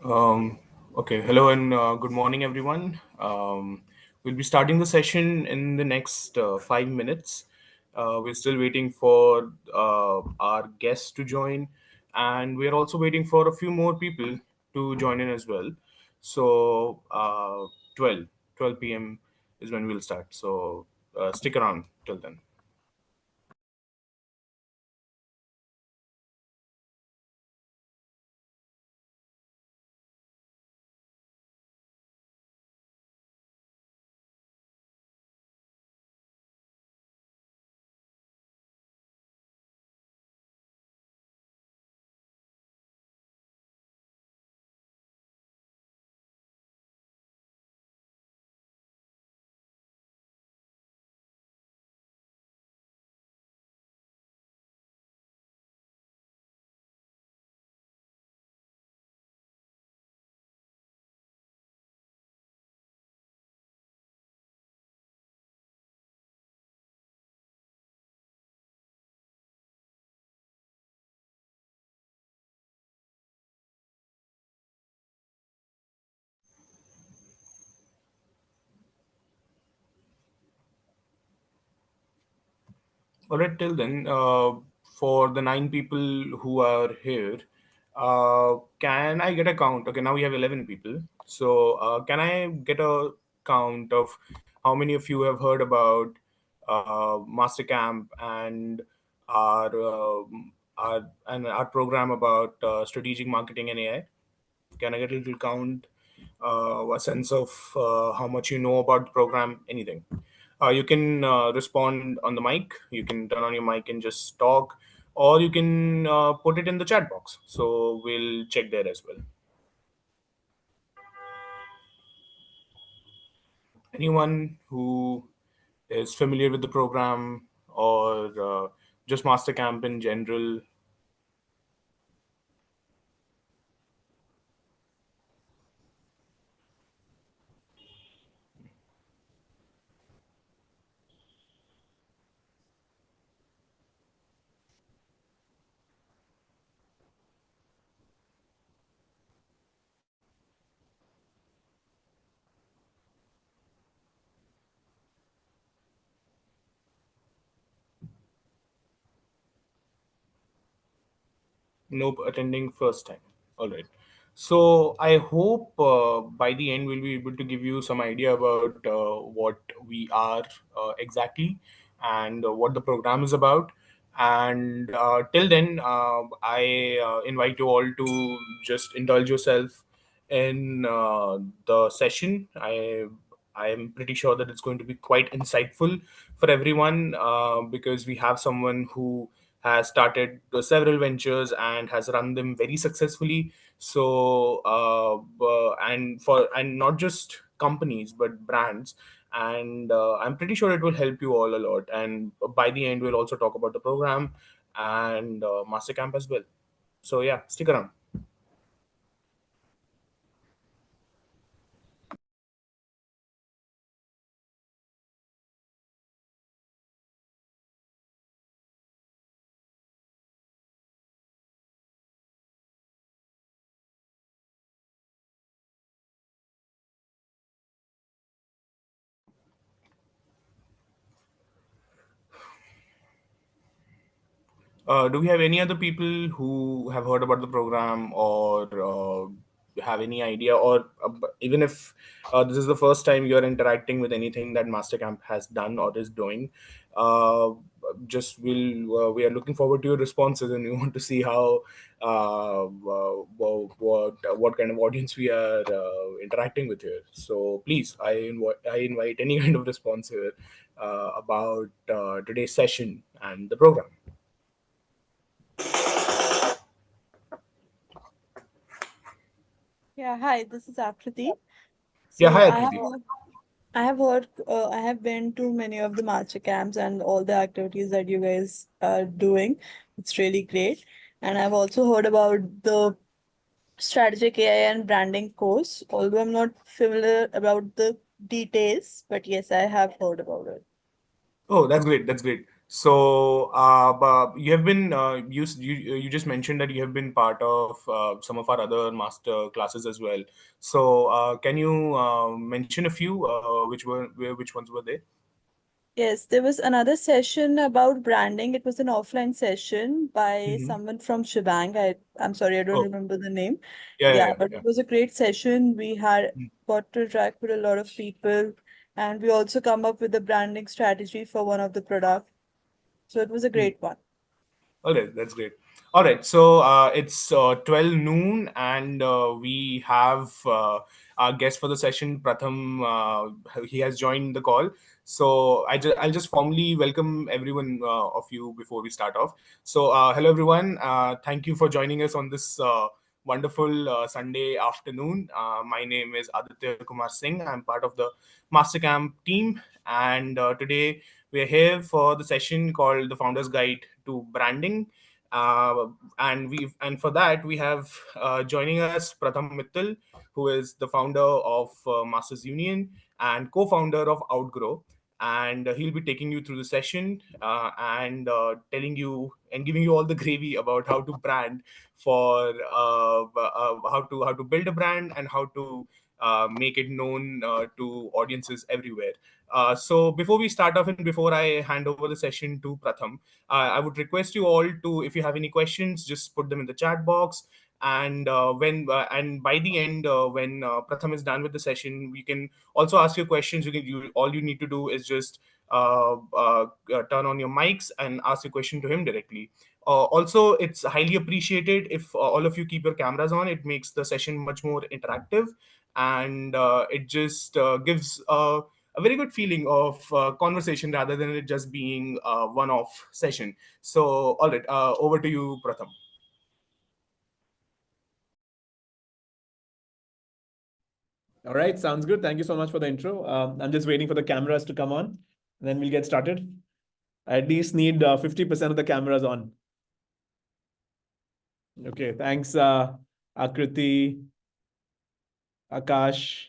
Um, okay, hello and good morning, everyone. We'll be starting the session in the next 5 minutes. We're still waiting for our guests to join, and we're also waiting for a few more people to join in as well. So, 12, 12 p.m. is when we'll start. So, stick around till then. All right, till then, for the 9 people who are here, can I get a count? Okay, now we have 11 people. So, can I get a count of how many of you have heard about Master Camp and our our program about strategic marketing and AI? Can I get a little count, a sense of how much you know about the program, anything? You can respond on the mic. You can turn on your mic and just talk, or you can put it in the chat box. So we'll check there as well. Anyone who is familiar with the program or just Master Camp in general? Nope, attending first time. All right. So I hope by the end we'll be able to give you some idea about what we are exactly and what the program is about. And till then, I invite you all to just indulge yourself in the session. I am pretty sure that it's going to be quite insightful for everyone because we have someone who has started several ventures and has run them very successfully. So and not just companies but brands, and I'm pretty sure it will help you all a lot. And by the end, we'll also talk about the program and Mastercamp as well. So yeah, stick around. Do we have any other people who have heard about the program or have any idea, or even if this is the first time you're interacting with anything that Mastercamp has done or is doing, uh, just we are looking forward to your responses, and we want to see how what kind of audience we are interacting with here. So please, I invite any kind of response here about today's session and the program. Yeah, hi, this is Akriti. Yeah, So hi I have Akriti. I have been to many of the master camps and all the activities that you guys are doing. It's really great. And I've also heard about the strategic AI and branding course, although I'm not familiar about the details, but yes, I have heard about it. Oh, that's great. That's great. So, but you have been you just mentioned that you have been part of some of our other master classes as well. So, can you mention a few? Which ones were they? Yes, there was another session about branding. It was an offline session by Hmm. someone from Shebang. I'm sorry, I don't Oh, remember the name. yeah, yeah, Yeah, yeah, but yeah. it was a great session. We had Mm, got to interact with a lot of people, and we also come up with a branding strategy for one of the products. So it was a mm. great one. All right, that's great. All right, so it's 12 noon, and we have our guest for the session, Pratham. He has joined the call. So I'll just formally welcome everyone of you before we start off. So, hello, everyone. Thank you for joining us on this wonderful Sunday afternoon. My name is Aditya Kumar Singh. I'm part of the Mastercamp team, and today we are here for the session called the Founder's Guide to Branding. Uh, and for that we have joining us Pratham Mittal, who is the founder of Masters Union and co-founder of Outgrow, and he'll be taking you through the session and telling you and giving you all the gravy about how to brand for how to build a brand and how to make it known to audiences everywhere. So before we start off and before I hand over the session to Pratham, I would request you all to, if you have any questions, just put them in the chat box. And by the end, when Pratham is done with the session, we can also ask your questions. You all you need to do is just turn on your mics and ask your question to him directly. Also, it's highly appreciated if all of you keep your cameras on. It makes the session much more interactive, and it just gives a very good feeling of conversation rather than it just being a one-off session. So, all right, over to you, Pratham. All right, sounds good. Thank you so much for the intro. I'm just waiting for the cameras to come on, and then we'll get started. I at least need 50% of the cameras on. Okay, thanks, Akriti, Akash.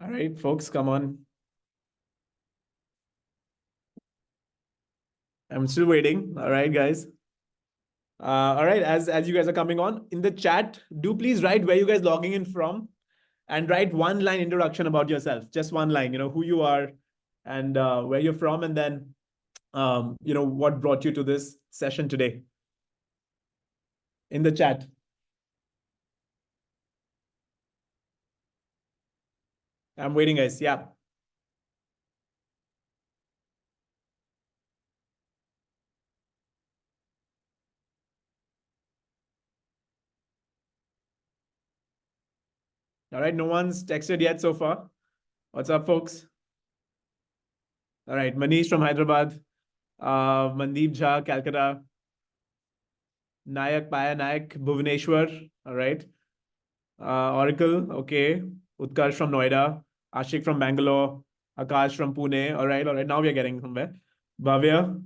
All right, folks, come on. I'm still waiting. All right, guys. All right, as you guys are coming on in the chat, do please write where you guys logging in from, and write one line introduction about yourself. Just one line. You know who you are, and where you're from, and then what brought you to this session today in the chat. I'm waiting, guys. Yeah. All right. No one's texted yet so far. What's up, folks? All right. Manish from Hyderabad. Mandeep Jha, Calcutta. Nayak Paya Nayak, Bhubaneswar. All right. Oracle. Okay. Utkarsh from Noida. Ashik from Bangalore. Akash from Pune. All right. All right. Now we are getting somewhere. Bhavya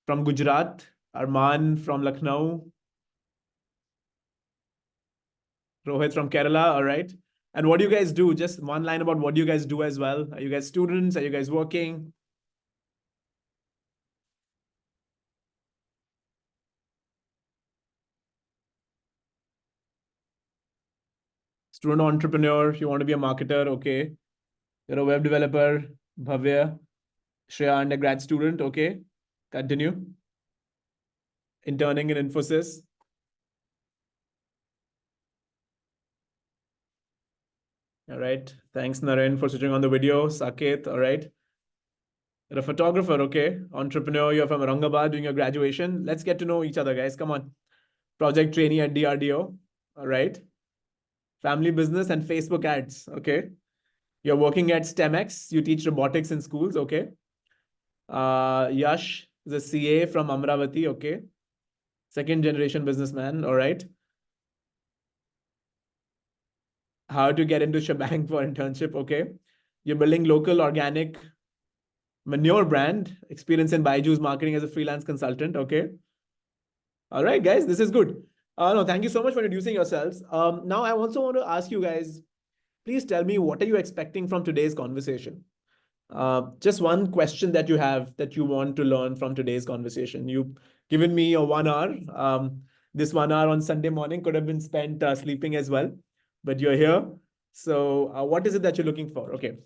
from Gujarat. Arman from Lucknow. Rohit from Kerala. All right. And what do you guys do? Just one line about what do you guys do as well. Are you guys students? Are you guys working? Student entrepreneur, you want to be a marketer, okay. You're a web developer, Bhavya. Shreya, undergrad student, okay. Continue. Interning in Infosys. All right. Thanks, Naren, for switching on the video. Saket, all right. You're a photographer, okay. Entrepreneur, you're from Aurangabad doing your graduation. Let's get to know each other, guys. Come on. Project trainee at DRDO, all right. Family business and Facebook ads, okay. You're working at STEMX. You teach robotics in schools, okay. Yash is a CA from Amravati, okay. Second generation businessman, all right. How to get into Shebang for internship, okay. You're building local organic manure brand, experience in Baiju's marketing as a freelance consultant, okay. All right, guys, this is good. No, thank you so much for introducing yourselves. Now I also want to ask you guys, please tell me, what are you expecting from today's conversation? Just one question that you have that you want to learn from today's conversation. You've given me a 1 hour. This 1 hour on Sunday morning could have been spent sleeping as well, but you're here. So, what is it that you're looking for? Okay.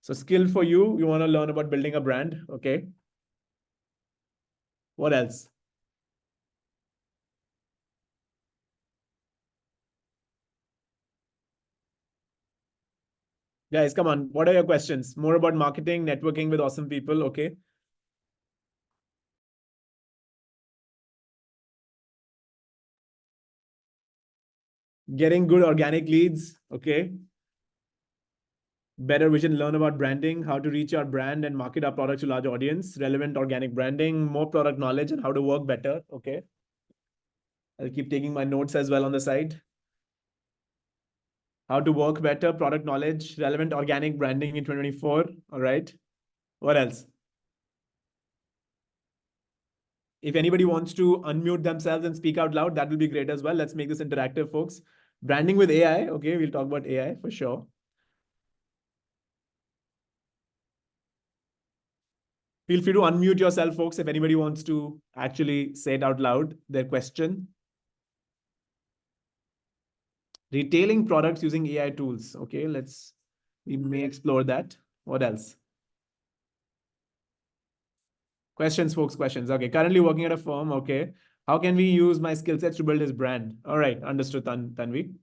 So, skill for you, you want to learn about building a brand. Okay. What else? Guys, come on. What are your questions? More about marketing, networking with awesome people. Okay. Getting good organic leads. Okay. Better vision, learn about branding, how to reach our brand and market our product to large audience, relevant organic branding, more product knowledge, and how to work better. Okay. I'll keep taking my notes as well on the side. How to work better, product knowledge, relevant organic branding in 2024. All right. What else? If anybody wants to unmute themselves and speak out loud, that will be great as well. Let's make this interactive, folks. Branding with AI. Okay. We'll talk about AI for sure. Feel free to unmute yourself, folks, if anybody wants to actually say it out loud, their question. Retailing products using AI tools. Okay, we may explore that. What else? Questions, folks, questions. Okay, currently working at a firm. Okay, how can we use my skill sets to build his brand? All right, understood, Tanvi.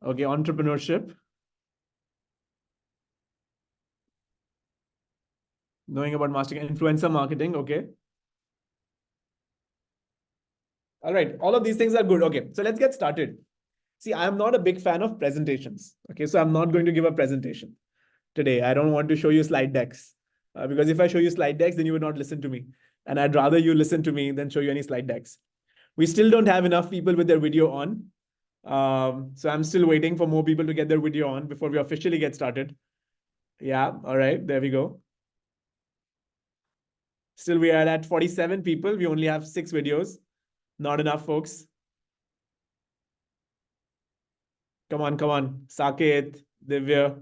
Okay, entrepreneurship. Knowing about mastering influencer marketing. Okay. All right, all of these things are good. Okay, so let's get started. See, I'm not a big fan of presentations. Okay, so I'm not going to give a presentation today. I don't want to show you slide decks because if I show you slide decks, then you would not listen to me. And I'd rather you listen to me than show you any slide decks. We still don't have enough people with their video on. So I'm still waiting for more people to get their video on before we officially get started. Yeah, all right, there we go. Still, we are at 47 people. We only have 6 videos. Not enough, folks. Come on, come on. Saket, Divya,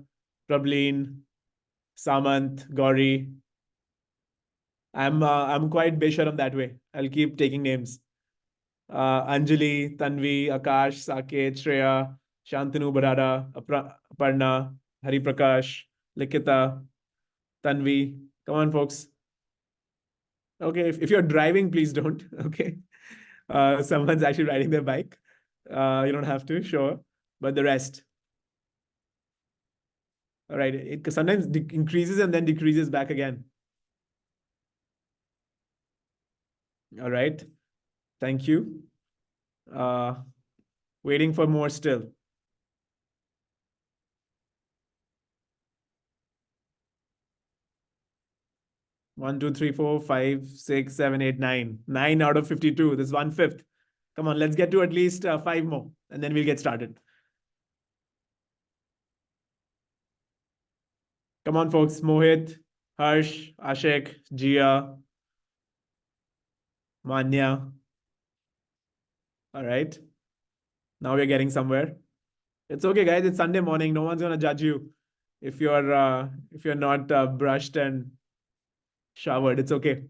Prableen, Samant, Gauri. I'm quite Besharam that way. I'll keep taking names. Anjali, Tanvi, Akash, Saket, Shreya, Shantanu Barada, Aparna, Hari Prakash, Likita, Tanvi. Come on, folks. Okay, if you're driving, please don't. Okay. Someone's actually riding their bike. You don't have to, sure. But the rest. All right. It sometimes increases and then decreases back again. All right. Thank you. Waiting for more still. 1, 2, 3, 4, 5, 6, 7, 8, 9. 9 out of 52. This is 1/5. Come on, let's get to at least 5 more, and then we'll get started. Come on, folks. Mohit, Harsh, Ashik, Jia, Manya. All right. Now we're getting somewhere. It's okay, guys. It's Sunday morning. No one's gonna judge you if you're not brushed and showered. It's okay.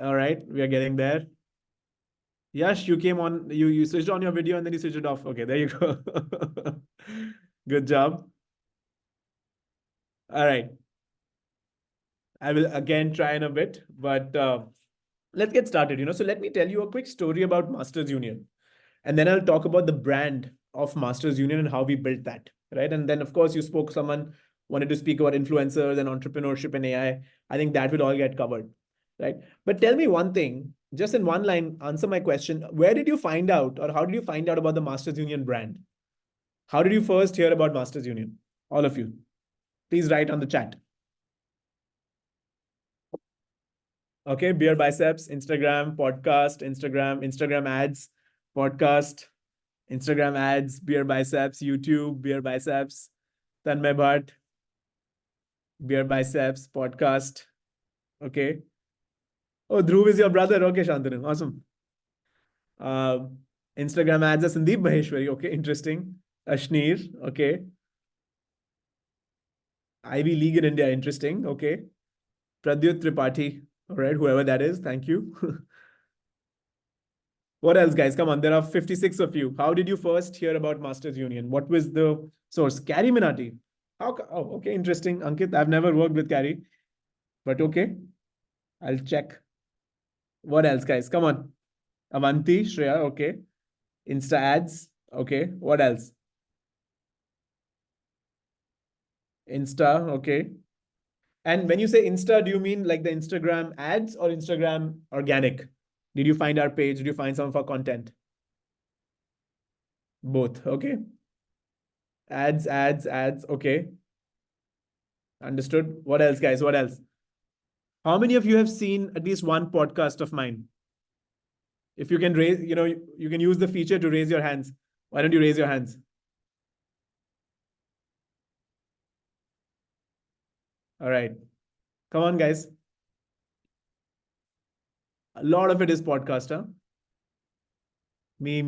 All right, we are getting there. Yash, you came on. You switched on your video and then you switched it off. Okay, there you go. Good job. All right. I will again try in a bit, but let's get started. So let me tell you a quick story about Masters Union, and then I'll talk about the brand of Masters Union and how we built that, right? And then, of course, someone wanted to speak about influencers and entrepreneurship and AI. I think that will all get covered, right? But tell me one thing, just in one line, answer my question. Where did you find out, or how did you find out about the Masters Union brand? How did you first hear about Masters Union? All of you, please write on the chat. Okay, beer biceps, Instagram, podcast, Instagram ads, podcast, Instagram ads, beer biceps, YouTube, beer biceps, Tanmay Bhatt, beer biceps, podcast. Okay. Oh, Dhruv is your brother. Okay, Shantanu. Awesome. Instagram ads are Sandeep Maheshwari. Okay, interesting. Ashneer. Okay. Ivy League in India. Interesting. Okay. Pradyut Tripathi. All right, whoever that is. Thank you. What else, guys? Come on. There are 56 of you. How did you first hear about Masters Union? What was the source? Carrie Minati. Oh, okay. Interesting. Ankit, I've never worked with Carrie, but okay. I'll check. What else, guys? Come on. Avanti, Shreya. Okay. Insta ads. Okay. What else? Insta. Okay. And when you say Insta, do you mean like the Instagram ads or Instagram organic? Did you find our page? Did you find some of our content? Both. Okay. Ads, ads, ads. Okay. Understood. What else, guys? What else? How many of you have seen at least one podcast of mine? If you can raise, you can use the feature to raise your hands. Why don't you raise your hands? All right. Come on, guys. A lot of it is podcast, huh? Me.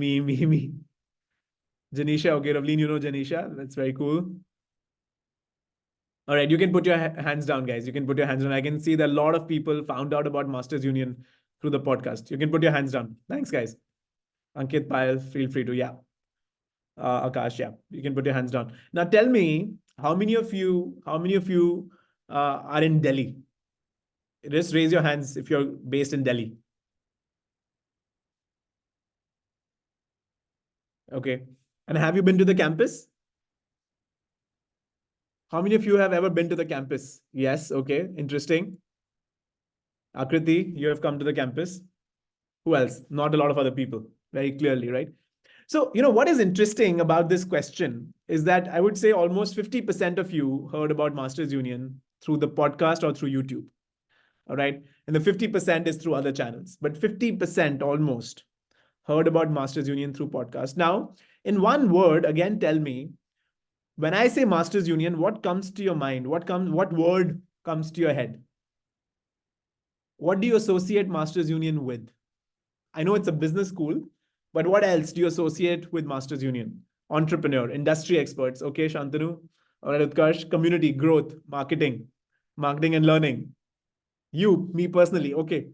Janisha, okay, Ravleen, you know Janisha. That's very cool. All right, you can put your hands down, guys. You can put your hands down. I can see that a lot of people found out about Masters Union through the podcast. You can put your hands down. Thanks, guys. Ankit, Payal, feel free to. Yeah. Akash, yeah. You can put your hands down. Now tell me, how many of you are in Delhi? Just raise your hands if you're based in Delhi. Okay. And have you been to the campus? How many of you have ever been to the campus? Yes. Okay. Interesting. Akriti, you have come to the campus. Who else? Not a lot of other people. Very clearly, right? So, what is interesting about this question is that I would say almost 50% of you heard about Masters Union through the podcast or through YouTube. All right. And the 50% is through other channels, but 50% almost heard about Masters Union through podcast. Now, in one word, again, tell me, when I say Masters Union, what comes to your mind? What word comes to your head? What do you associate Masters Union with? I know it's a business school, but what else do you associate with Masters Union? Entrepreneur, industry experts. Okay, Shantanu. All right, Utkarsh. Community, growth, marketing and learning. You, me personally. Okay.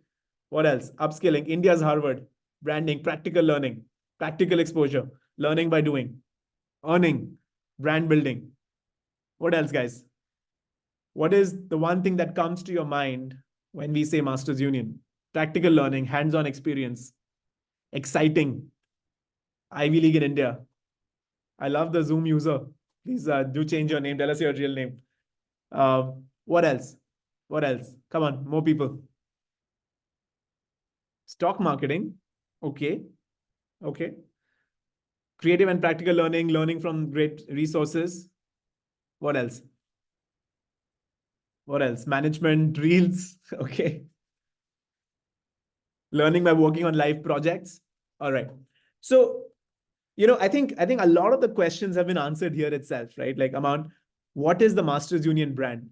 What else? Upskilling, India's Harvard, branding, practical learning, practical exposure, learning by doing, earning, brand building. What else, guys? What is the one thing that comes to your mind when we say Masters Union? Practical learning, hands on experience, exciting, Ivy League in India. I love the Zoom user. Please do change your name. Tell us your real name. What else? What else? Come on, more people. Stock marketing. Okay. Okay. Creative and practical learning, learning from great resources. What else? What else? Management, reels. Okay. Learning by working on live projects. All right. So, I think a lot of the questions have been answered here itself, right? Like amount, what is the Masters Union brand?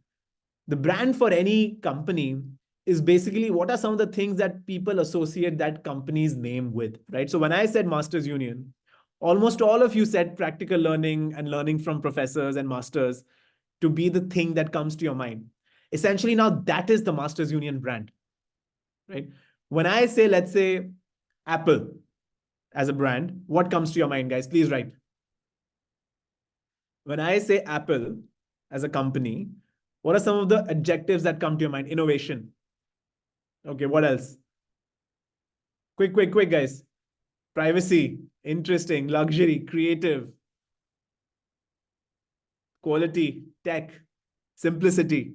The brand for any company is basically what are some of the things that people associate that company's name with, right? So when I said Masters Union, almost all of you said practical learning and learning from professors and masters to be the thing that comes to your mind. Essentially, now that is the Masters Union brand, right? When I say, let's say, Apple as a brand, what comes to your mind, guys? Please write. When I say Apple as a company, what are some of the adjectives that come to your mind? Innovation. Okay, what else? Quick, guys. Privacy, interesting, luxury, creative, quality, tech, simplicity.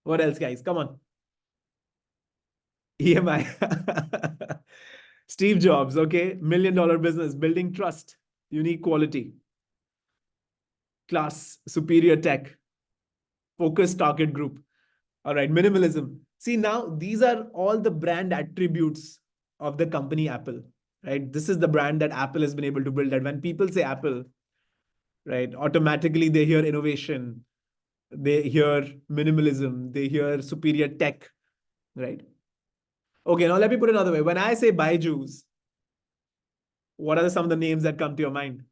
What else, guys? Come on. EMI. Steve Jobs, okay. $1 million business, building trust, unique quality, class, superior tech, focused target group. All right, minimalism. See, now these are all the brand attributes of the company Apple, right? This is the brand that Apple has been able to build. That when people say Apple, right, automatically they hear innovation, they hear minimalism, they hear superior tech, right? Okay, now let me put it another way. When I say Byju's, what are some of the names that come to your mind?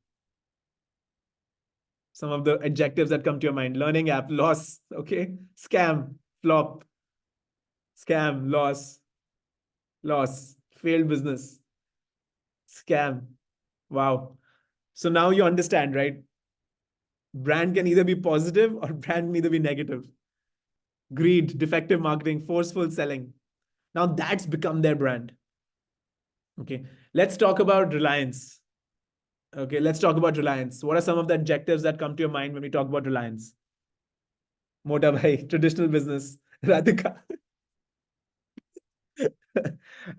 Some of the adjectives that come to your mind. Learning app, loss, okay? Scam, flop, scam, loss, failed business, scam. Wow. So now you understand, right? Brand can either be positive or brand can either be negative. Greed, defective marketing, forceful selling. Now that's become their brand. Okay. Let's talk about Reliance. Okay, let's talk about Reliance. What are some of the adjectives that come to your mind when we talk about Reliance? Mota bhai, traditional business. Radhika.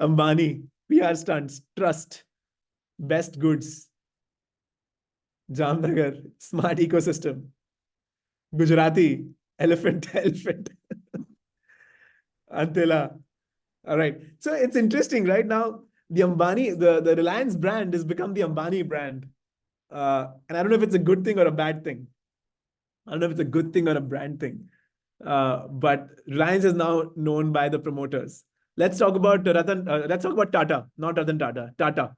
Ambani, PR stunts, trust, best goods, Jamnagar, smart ecosystem, Gujarati, elephant, elephant, Antila. All right. So it's interesting, right? Now, the Ambani, the Reliance brand has become the Ambani brand. And I don't know if it's a good thing or a bad thing. I don't know if it's a good thing or a brand thing. But Reliance is now known by the promoters. Let's talk about Ratan. Let's talk about Tata, not Ratan Tata. Tata.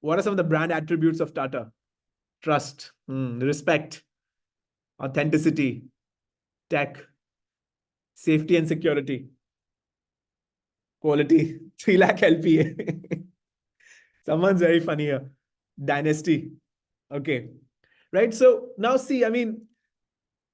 What are some of the brand attributes of Tata? Trust, respect, authenticity, tech, safety and security, quality, 3 lakh LPA. Someone's very funny here. Dynasty. Okay. Right. So now see, I mean,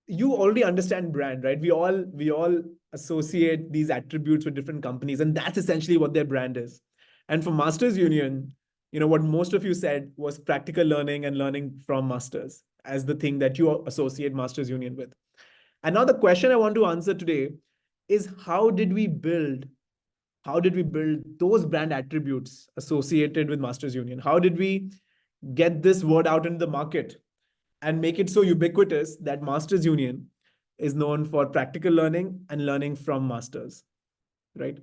you already understand brand, right? We all associate these attributes with different companies, and that's essentially what their brand is. And for Masters Union, what most of you said was practical learning and learning from masters as the thing that you associate Masters Union with. And now the question I want to answer today is how did we build those brand attributes associated with Masters Union? How did we get this word out into the market and make it so ubiquitous that Masters Union is known for practical learning and learning from masters, right?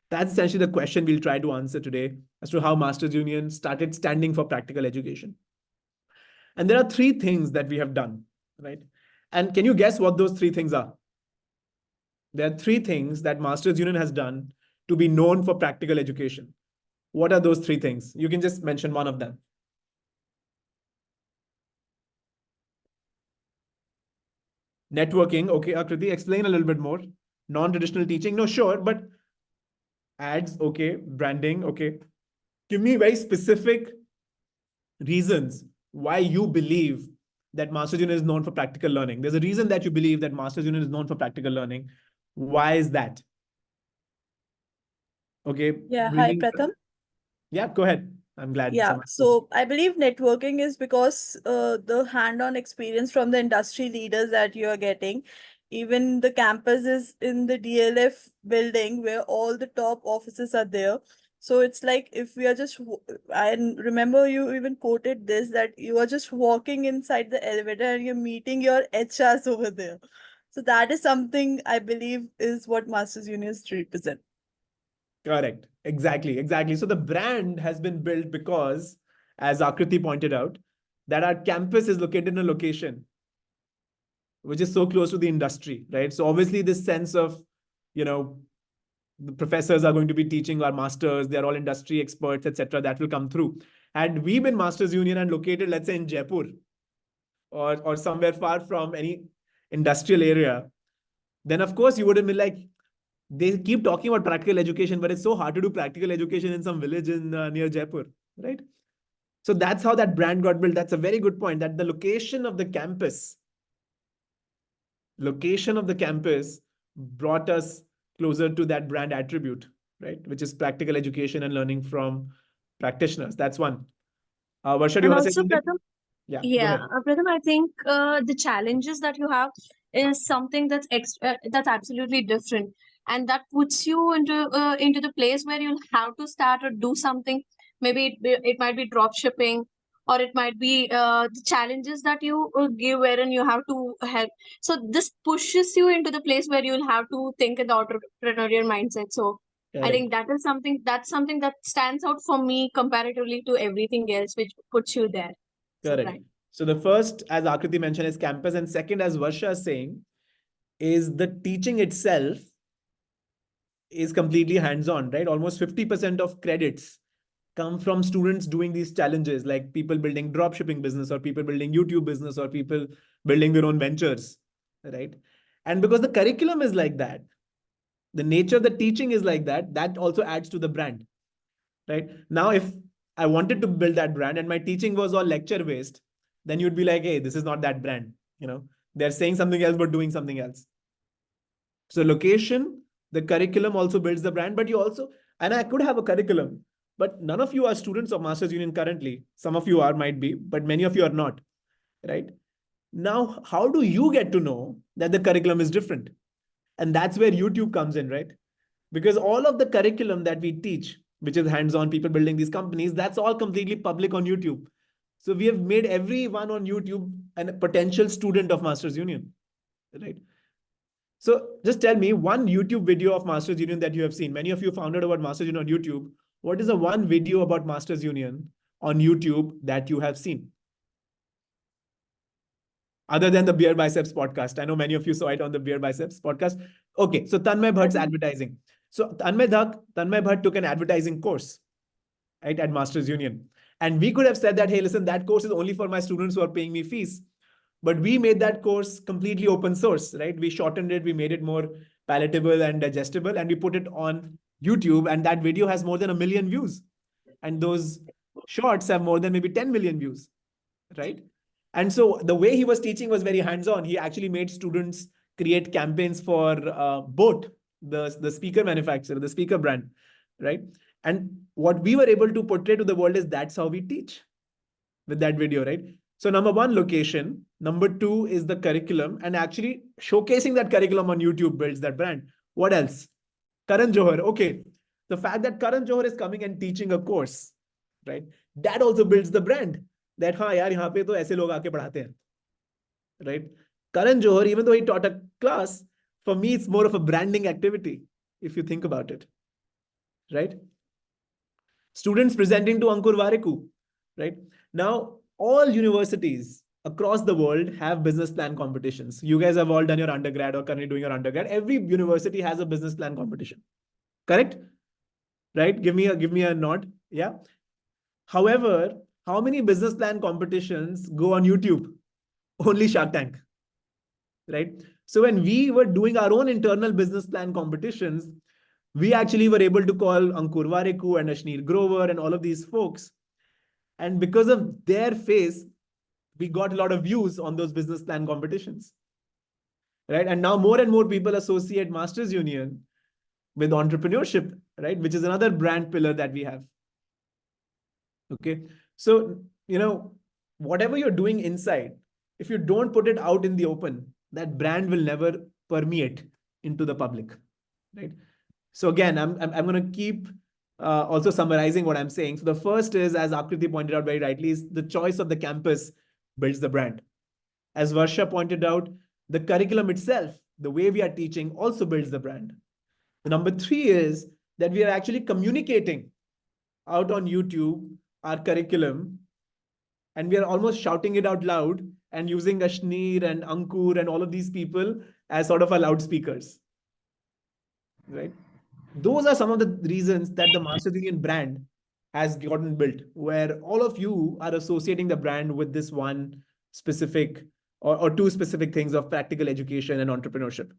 That's essentially the question we'll try to answer today as to how Masters Union started standing for practical education. And there are 3 things that we have done, right? And can you guess what those 3 things are? There are 3 things that Masters Union has done to be known for practical education. What are those 3 things? You can just mention one of them. Networking. Okay, Akriti, explain a little bit more. Non-traditional teaching. No, sure, but ads. Okay. Branding. Okay. Give me very specific reasons why you believe that Masters Union is known for practical learning. There's a reason that you believe that Masters Union is known for practical learning. Why is that? Okay. Yeah, hi Bringing. Pratham. Yeah, go ahead. I'm glad Yeah, someone. so I believe networking is because the hand-on experience from the industry leaders that you are getting. Even the campus is in the DLF building where all the top offices are there. So it's like if we are just, I remember you even quoted this that you are just walking inside the elevator and you're meeting your HRs over there. So that is something I believe is what Masters Unions represent. Correct. Exactly. Exactly. So the brand has been built because, as Akriti pointed out, that our campus is located in a location which is so close to the industry, right? So obviously, this sense of, you know, the professors are going to be teaching our masters, they're all industry experts, etc. That will come through. Had we been Masters Union and located, let's say, in Jaipur or somewhere far from any industrial area, then of course you would have been like, they keep talking about practical education, but it's so hard to do practical education in some village in near Jaipur, right? So that's how that brand got built. That's a very good point. That the location of the campus brought us closer to that brand attribute, right? Which is practical education and learning from practitioners. That's one. Varsha, do you And want to say also, something? Pratham, Yeah, go yeah, ahead. Pratham, I think the challenges that you have is something that's absolutely different, and that puts you into the place where you'll have to start or do something. Maybe it might be drop shipping, or it might be the challenges that you give, wherein you have to help. So this pushes you into the place where you'll have to think in the entrepreneurial mindset. So I Correct. think that's something that stands out for me comparatively to everything else, which puts you there. So Correct. right. So the first, as Akriti mentioned, is campus, and second, as Varsha is saying, is the teaching itself is completely hands-on, right? Almost 50% of credits come from students doing these challenges, like people building drop shipping business or people building YouTube business or people building their own ventures, right? And because the curriculum is like that, the nature of the teaching is like that, that also adds to the brand, right? Now, if I wanted to build that brand and my teaching was all lecture based, then you'd be like, hey, this is not that brand. They're saying something else but doing something else. So location, the curriculum also builds the brand, but you also, and I could have a curriculum, but none of you are students of Masters Union currently. Some of you are, might be, but many of you are not, right? Now, how do you get to know that the curriculum is different? And that's where YouTube comes in, right? Because all of the curriculum that we teach, which is hands-on, people building these companies, that's all completely public on YouTube. So we have made everyone on YouTube a potential student of Masters Union, right? So just tell me one YouTube video of Masters Union that you have seen. Many of you found out about Masters Union on YouTube. What is the one video about Masters Union on YouTube that you have seen? Other than the Beer Biceps podcast. I know many of you saw it on the Beer Biceps podcast. Okay, so Tanmay Bhatt's advertising. So Tanmay Bhatt took an advertising course, right, at Masters Union. And we could have said that, hey, listen, that course is only for my students who are paying me fees. But we made that course completely open source, right? We shortened it, we made it more palatable and digestible, and we put it on YouTube. And that video has more than 1 million views. And those shorts have more than maybe 10 million views, right? And so the way he was teaching was very hands-on. He actually made students create campaigns for Boat, the speaker manufacturer, the speaker brand, right? And what we were able to portray to the world is that's how we teach with that video, right? So number one, location. Number two is the curriculum, and actually showcasing that curriculum on YouTube builds that brand. What else? Karan Johar. Okay. The fact that Karan Johar is coming and teaching a course, right? That also builds the brand. That हाँ यार यहाँ पे तो ऐसे लोग आके पढ़ाते हैं, right? Karan Johar, even though he taught a class, for me it's more of a branding activity if you think about it, right? Students presenting to Ankur Wareku, right? Now, all universities across the world have business plan competitions. You guys have all done your undergrad or currently doing your undergrad. Every university has a business plan competition, correct? Right? Give me a nod. Yeah. However, how many business plan competitions go on YouTube? Only Shark Tank, right? So when we were doing our own internal business plan competitions, we actually were able to call Ankur Wareku and Ashneer Grover and all of these folks. And because of their face, we got a lot of views on those business plan competitions, right? And now more and more people associate Masters Union with entrepreneurship, right? Which is another brand pillar that we have. Okay. So, whatever you're doing inside, if you don't put it out in the open, that brand will never permeate into the public, right? So again, I'm going to keep also summarizing what I'm saying. So the first is, as Akriti pointed out very rightly, is the choice of the campus builds the brand. As Varsha pointed out, the curriculum itself, the way we are teaching, also builds the brand. The number three is that we are actually communicating out on YouTube our curriculum, and we are almost shouting it out loud and using Ashneer and Ankur and all of these people as sort of our loudspeakers, right? Those are some of the reasons that the Masters Union brand has gotten built, where all of you are associating the brand with this one specific or two specific things of practical education and entrepreneurship.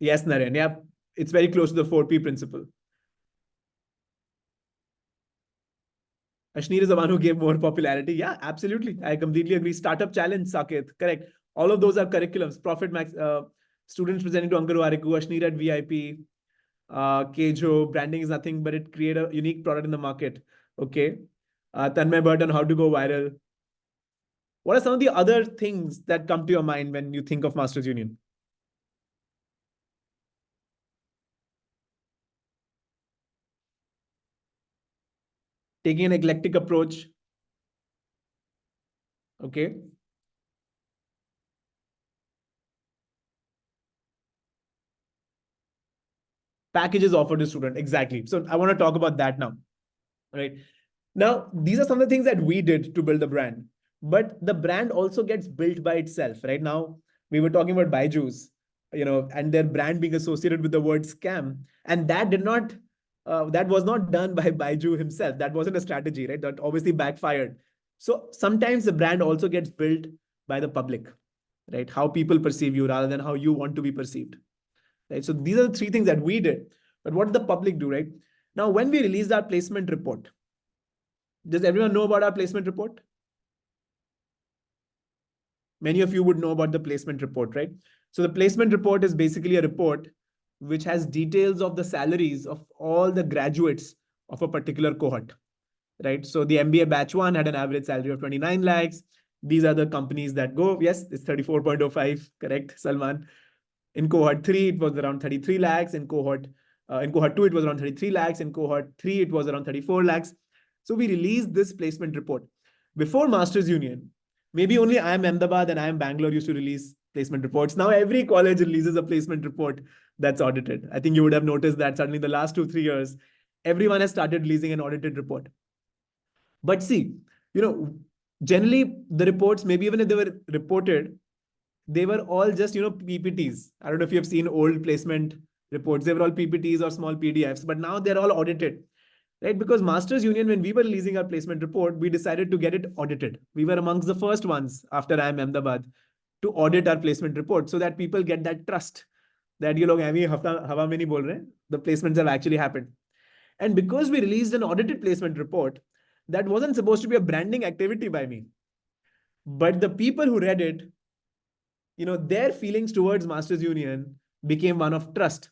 Yes, Naren. Yeah, it's very close to the 4P principle. Ashneer is the one who gave more popularity. Yeah, absolutely. I completely agree. Startup Challenge, Saket. Correct. All of those are curriculums. Profit Max, students presenting to Ankur Wareku, Ashneer at VIP, Kejo. Branding is nothing but it create a unique product in the market. Okay. Tanmay Bhatt on how to go viral. What are some of the other things that come to your mind when you think of Masters Union? Taking an eclectic approach. Okay. Packages offered to student. Exactly. So I want to talk about that now. Right. Now, these are some of the things that we did to build the brand, but the brand also gets built by itself. Right now, we were talking about Byju's. and their brand being associated with the word scam. And that did not, that was not done by Baiju himself. That wasn't a strategy, right? That obviously backfired. So sometimes the brand also gets built by the public, right? How people perceive you rather than how you want to be perceived, right? So these are the three things that we did. But what did the public do, right? Now, when we released our placement report, does everyone know about our placement report? Many of you would know about the placement report, right? So the placement report is basically a report which has details of the salaries of all the graduates of a particular cohort, right? So the MBA batch one had an average salary of 29 lakhs. These are the companies that go. Yes, it's 34.05, correct, Salman. In cohort 3, it was around 33 lakhs. In cohort 2, it was around 33 lakhs. In cohort 3, it was around 34 lakhs. So we released this placement report. Before Masters Union, maybe only IIM Ahmedabad and IIM Bangalore used to release placement reports. Now every college releases a placement report that's audited. I think you would have noticed that suddenly in the last 2-3 years, everyone has started releasing an audited report. But see, generally the reports, maybe even if they were reported, they were all just, PPTs. I don't know if you have seen old placement reports. They were all PPTs or small PDFs, but now they're all audited, right? Because Masters Union, when we were releasing our placement report, we decided to get it audited. We were amongst the first ones after IIM Ahmedabad to audit our placement report so that people get that trust that you log hawa mein nahi bol rahe, the placements have actually happened. And because we released an audited placement report, that wasn't supposed to be a branding activity by me. But the people who read it, their feelings towards Masters Union became one of trust.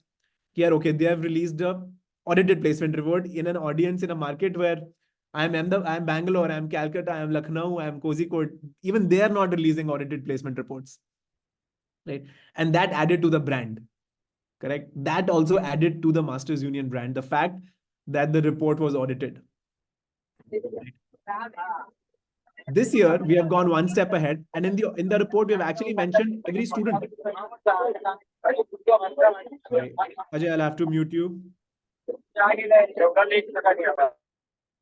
Yeah, okay, they have released a audited placement report in an audience in a market where I'm Bangalore, I'm Calcutta, I'm Lucknow, I'm Kozhikode. Even they are not releasing audited placement reports, right? And that added to the brand, correct? That also added to the Masters Union brand, the fact that the report was audited. Right? This year, we have gone one step ahead, and in the report, we have actually mentioned every student. Sorry, Ajay, I'll have to mute you.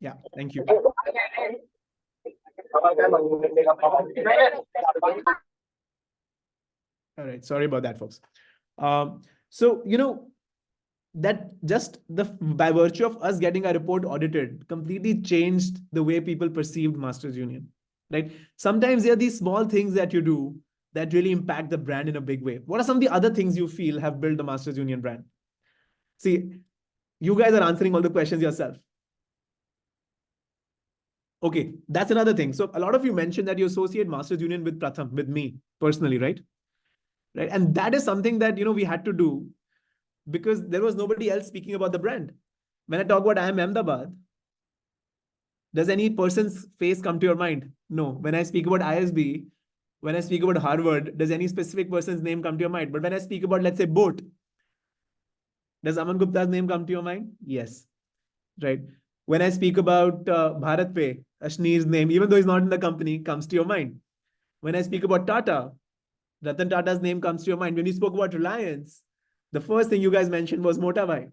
Yeah, thank you. All right, sorry about that, folks. So, that just by virtue of us getting our report audited completely changed the way people perceived Masters Union, right? Sometimes there are these small things that you do that really impact the brand in a big way. What are some of the other things you feel have built the Masters Union brand? See, you guys are answering all the questions yourself. Okay, that's another thing. So a lot of you mentioned that you associate Masters Union with Pratham, with me personally, right? Right. And that is something that, we had to do because there was nobody else speaking about the brand. When I talk about IIM Ahmedabad, does any person's face come to your mind? No. When I speak about ISB, when I speak about Harvard, does any specific person's name come to your mind? But when I speak about, let's say, Boat, does Aman Gupta's name come to your mind? Yes. Right. When I speak about Bharat Pay, Ashneer's name, even though he's not in the company, comes to your mind. When I speak about Tata, Ratan Tata's name comes to your mind. When you spoke about Reliance, the first thing you guys mentioned was Motabhai,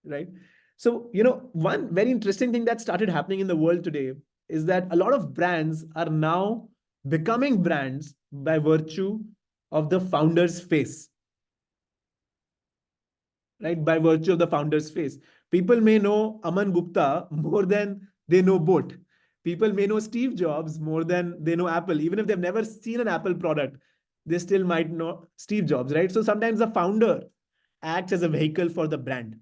right? So, one very interesting thing that started happening in the world today is that a lot of brands are now becoming brands by virtue of the founder's face, right? By virtue of the founder's face. People may know Aman Gupta more than they know Boat. People may know Steve Jobs more than they know Apple. Even if they've never seen an Apple product, they still might know Steve Jobs, right? So sometimes the founder acts as a vehicle for the brand,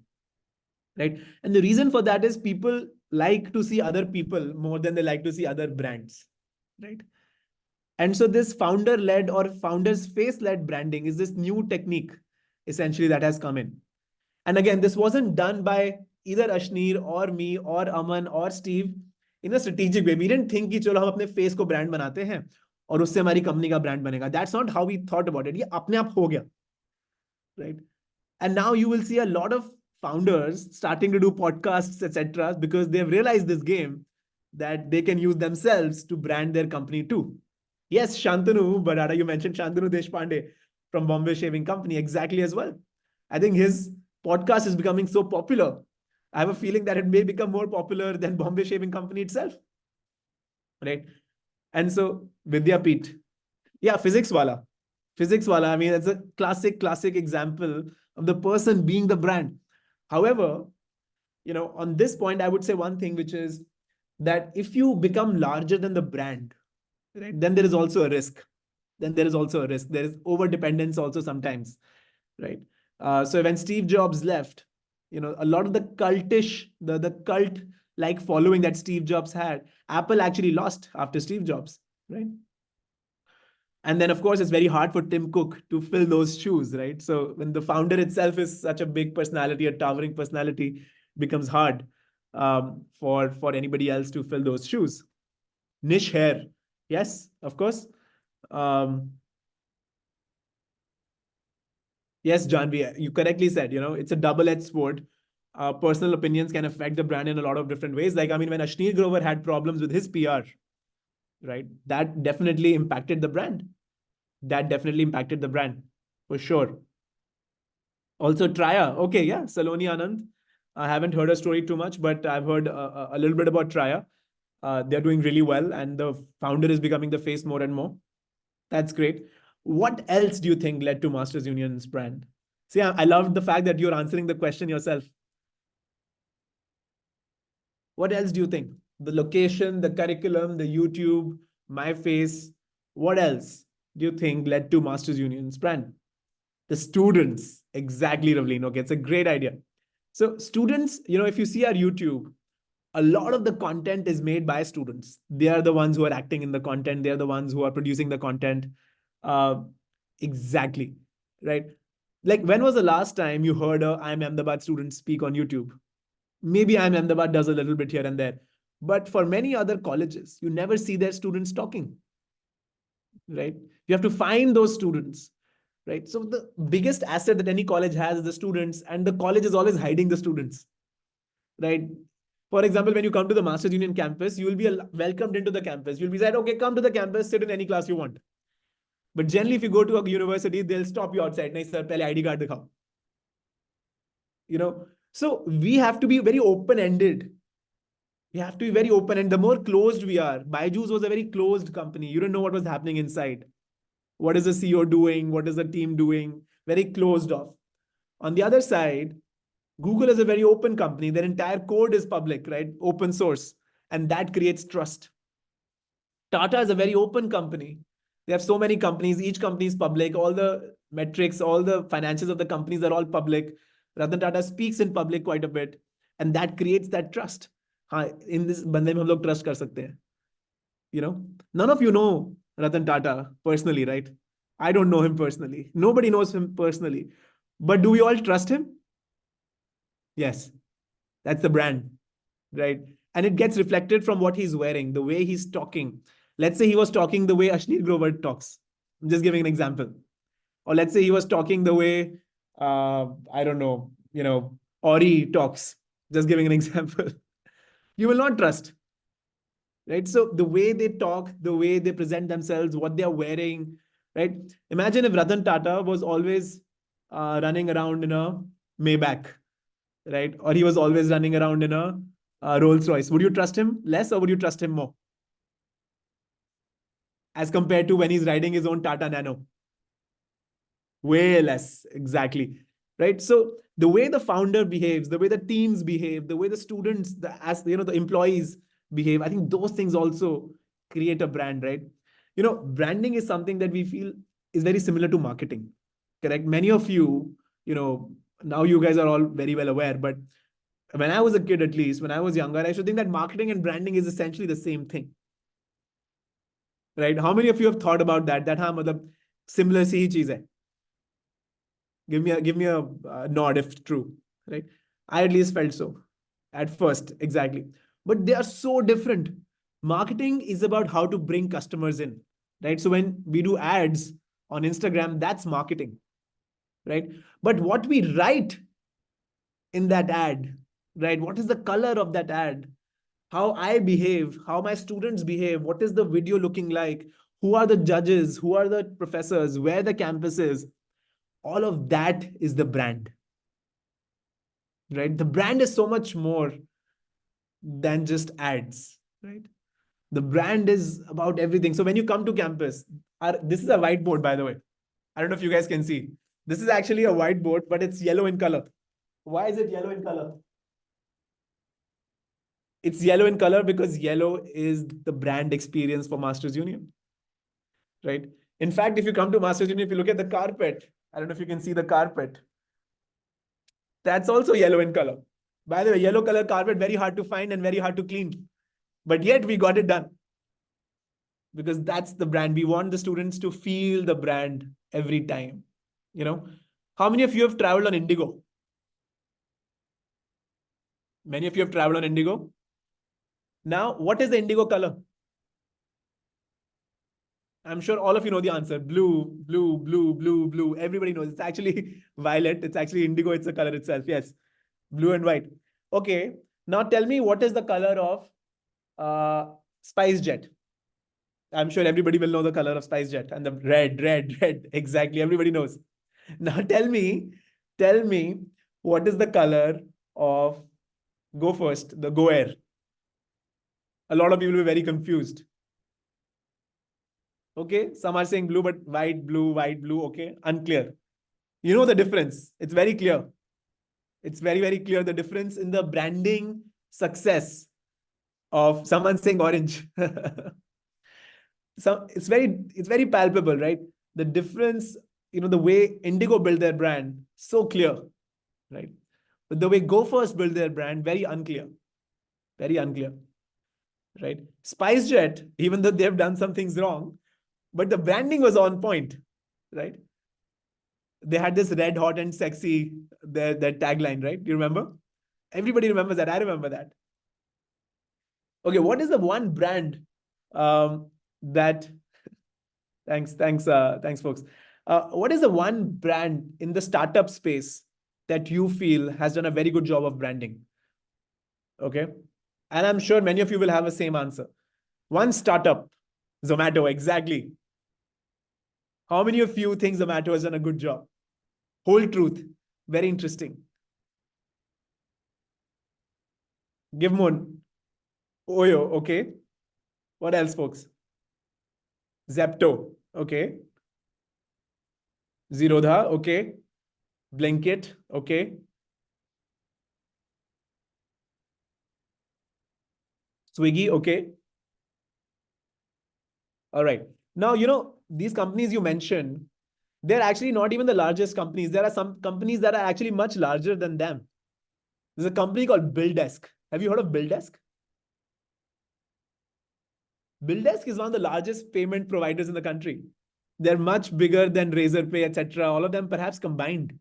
right? And the reason for that is people like to see other people more than they like to see other brands, right? And so this founder-led or founder's face-led branding is this new technique essentially that has come in. And again, this wasn't done by either Ashneer or me or Aman or Steve in a strategic way. We didn't think कि चलो हम अपने face को brand बनाते हैं और उससे हमारी company का brand बनेगा. That's not how we thought about it. ये अपने आप हो गया, right? And now you will see a lot of founders starting to do podcasts, etc., because they've realized this game that they can use themselves to brand their company too. Yes, Shantanu Barada, you mentioned Shantanu Deshpande from Bombay Shaving Company exactly as well. I think his podcast is becoming so popular. I have a feeling that it may become more popular than Bombay Shaving Company itself. Right? And so Vidya Pete, yeah, physics wala. Physics wala, I mean, that's a classic example of the person being the brand. However, on this point, I would say one thing, which is that if you become larger than the brand, right, then there is also a risk. There is over dependence also sometimes, right? So when Steve Jobs left, a lot of the the cult like following that Steve Jobs had, Apple actually lost after Steve Jobs, right? And then, of course, it's very hard for Tim Cook to fill those shoes, right? So when the founder itself is such a big personality, a towering personality, becomes hard for anybody else to fill those shoes. Niche hair, yes, of course. Um, yes, Janvi, you correctly said, it's a double-edged sword. Personal opinions can affect the brand in a lot of different ways. Like, I mean, when Ashneer Grover had problems with his PR, right, that definitely impacted the brand. For sure. Also, Traya. Okay, yeah, Saloni Anand. I haven't heard her story too much, but I've heard a little bit about Traya. They're doing really well, and the founder is becoming the face more and more. That's great. What else do you think led to Masters Union's brand? See, I love the fact that you're answering the question yourself. What else do you think? The location, the curriculum, the YouTube, my face. What else do you think led to Masters Union's brand? The students. Exactly, Ravleen. Okay, it's a great idea. So students, if you see our YouTube, a lot of the content is made by students. They are the ones who are acting in the content. They are the ones who are producing the content. Uh, exactly. Right. Like, when was the last time you heard a I'm Ahmedabad student speak on YouTube? Maybe I'm Ahmedabad does a little bit here and there. But for many other colleges, you never see their students talking. Right. You have to find those students. Right. So the biggest asset that any college has is the students, and the college is always hiding the students. Right. For example, when you come to the Masters Union campus, you will be welcomed into the campus. You'll be said, okay, come to the campus, sit in any class you want. But generally, if you go to a university, they'll stop you outside. Nahi, sir, pehle ID card dikhao. So we have to be very open-ended. We have to be very open. And the more closed we are, Byju's was a very closed company. You don't know what was happening inside. What is the CEO doing? What is the team doing? Very closed off. On the other side, Google is a very open company. Their entire code is public, right? Open source. And that creates trust. Tata is a very open company. They have so many companies. Each company is public. All the metrics, all the financials of the companies are all public. Ratan Tata speaks in public quite a bit. And that creates that trust. In this bande mein hum log trust kar sakte hain. None of you know Ratan Tata personally, right? I don't know him personally. Nobody knows him personally. But do we all trust him? Yes. That's the brand, right? And it gets reflected from what he's wearing, the way he's talking. Let's say he was talking the way Ashneer Grover talks. I'm just giving an example. Or let's say he was talking the way, I don't know, Ori talks. Just giving an example. You will not trust, right? So the way they talk, the way they present themselves, what they are wearing, right? Imagine if Ratan Tata was always running around in a Maybach, right? Or he was always running around in a Rolls Royce. Would you trust him less or would you trust him more? As compared to when he's riding his own Tata Nano? Way less, exactly. Right. So the way the founder behaves, the way the teams behave, the way the students, the employees behave, I think those things also create a brand, right? Branding is something that we feel is very similar to marketing. Correct. Many of you, now you guys are all very well aware, but when I was a kid, at least when I was younger, I should think that marketing and branding is essentially the same thing. Right? How many of you have thought about that? That हाँ मतलब similar सी ही चीज है. Give me a nod if true, right? I at least felt so at first, exactly. But they are so different. Marketing is about how to bring customers in, right? So when we do ads on Instagram, that's marketing, right? But what we write in that ad, right? What is the color of that ad? How I behave, how my students behave, what is the video looking like? Who are the judges? Who are the professors? Where the campus is? All of that is the brand, right? The brand is so much more than just ads, right? The brand is about everything. So when you come to campus, this is a whiteboard, by the way. I don't know if you guys can see. This is actually a whiteboard, but it's yellow in color. Why is it yellow in color? It's yellow in color because yellow is the brand experience for Masters Union, right? In fact, if you come to Masters Union, if you look at the carpet, I don't know if you can see the carpet. That's also yellow in color. By the way, yellow color carpet, very hard to find and very hard to clean. But yet we got it done because that's the brand. We want the students to feel the brand every time. You know, how many of you have traveled on Indigo? Many of you have traveled on Indigo. Now, what is the Indigo color? I'm sure all of you know the answer. Blue, blue, blue, blue, blue. Everybody knows. It's actually violet. It's actually indigo. It's the color itself. Yes. Blue and white. Okay. Now tell me what is the color of Spice Jet? I'm sure everybody will know the color of Spice Jet and the red, red, red. Exactly. Everybody knows. Now tell me what is the color of Go First, the Go Air? A lot of people will be very confused. Okay, some are saying blue, but white, blue, white, blue. Okay, unclear. You know the difference. It's very clear. It's very, very clear the difference in the branding success of someone saying orange. So it's very palpable, right? The difference, the way Indigo built their brand, so clear, right? But the way Go First built their brand, very unclear. Very unclear. Right? SpiceJet, even though they've done some things wrong, but the branding was on point, right? They had this red hot and sexy, their tagline, right? Do you remember? Everybody remembers that. I remember that. Okay, what is the one brand that thanks folks. What is the one brand in the startup space that you feel has done a very good job of branding? Okay. And I'm sure many of you will have the same answer. One startup, Zomato, exactly. How many of you think Zomato has done a good job? Whole truth. Very interesting. Give more. Oyo, okay. What else, folks? Zepto, okay. Zerodha, okay. Blinkit, okay. Swiggy, okay. All right. Now, these companies you mentioned, they're actually not even the largest companies. There are some companies that are actually much larger than them. There's a company called BillDesk. Have you heard of BillDesk? BillDesk is one of the largest payment providers in the country. They're much bigger than Razorpay, etc. All of them perhaps combined.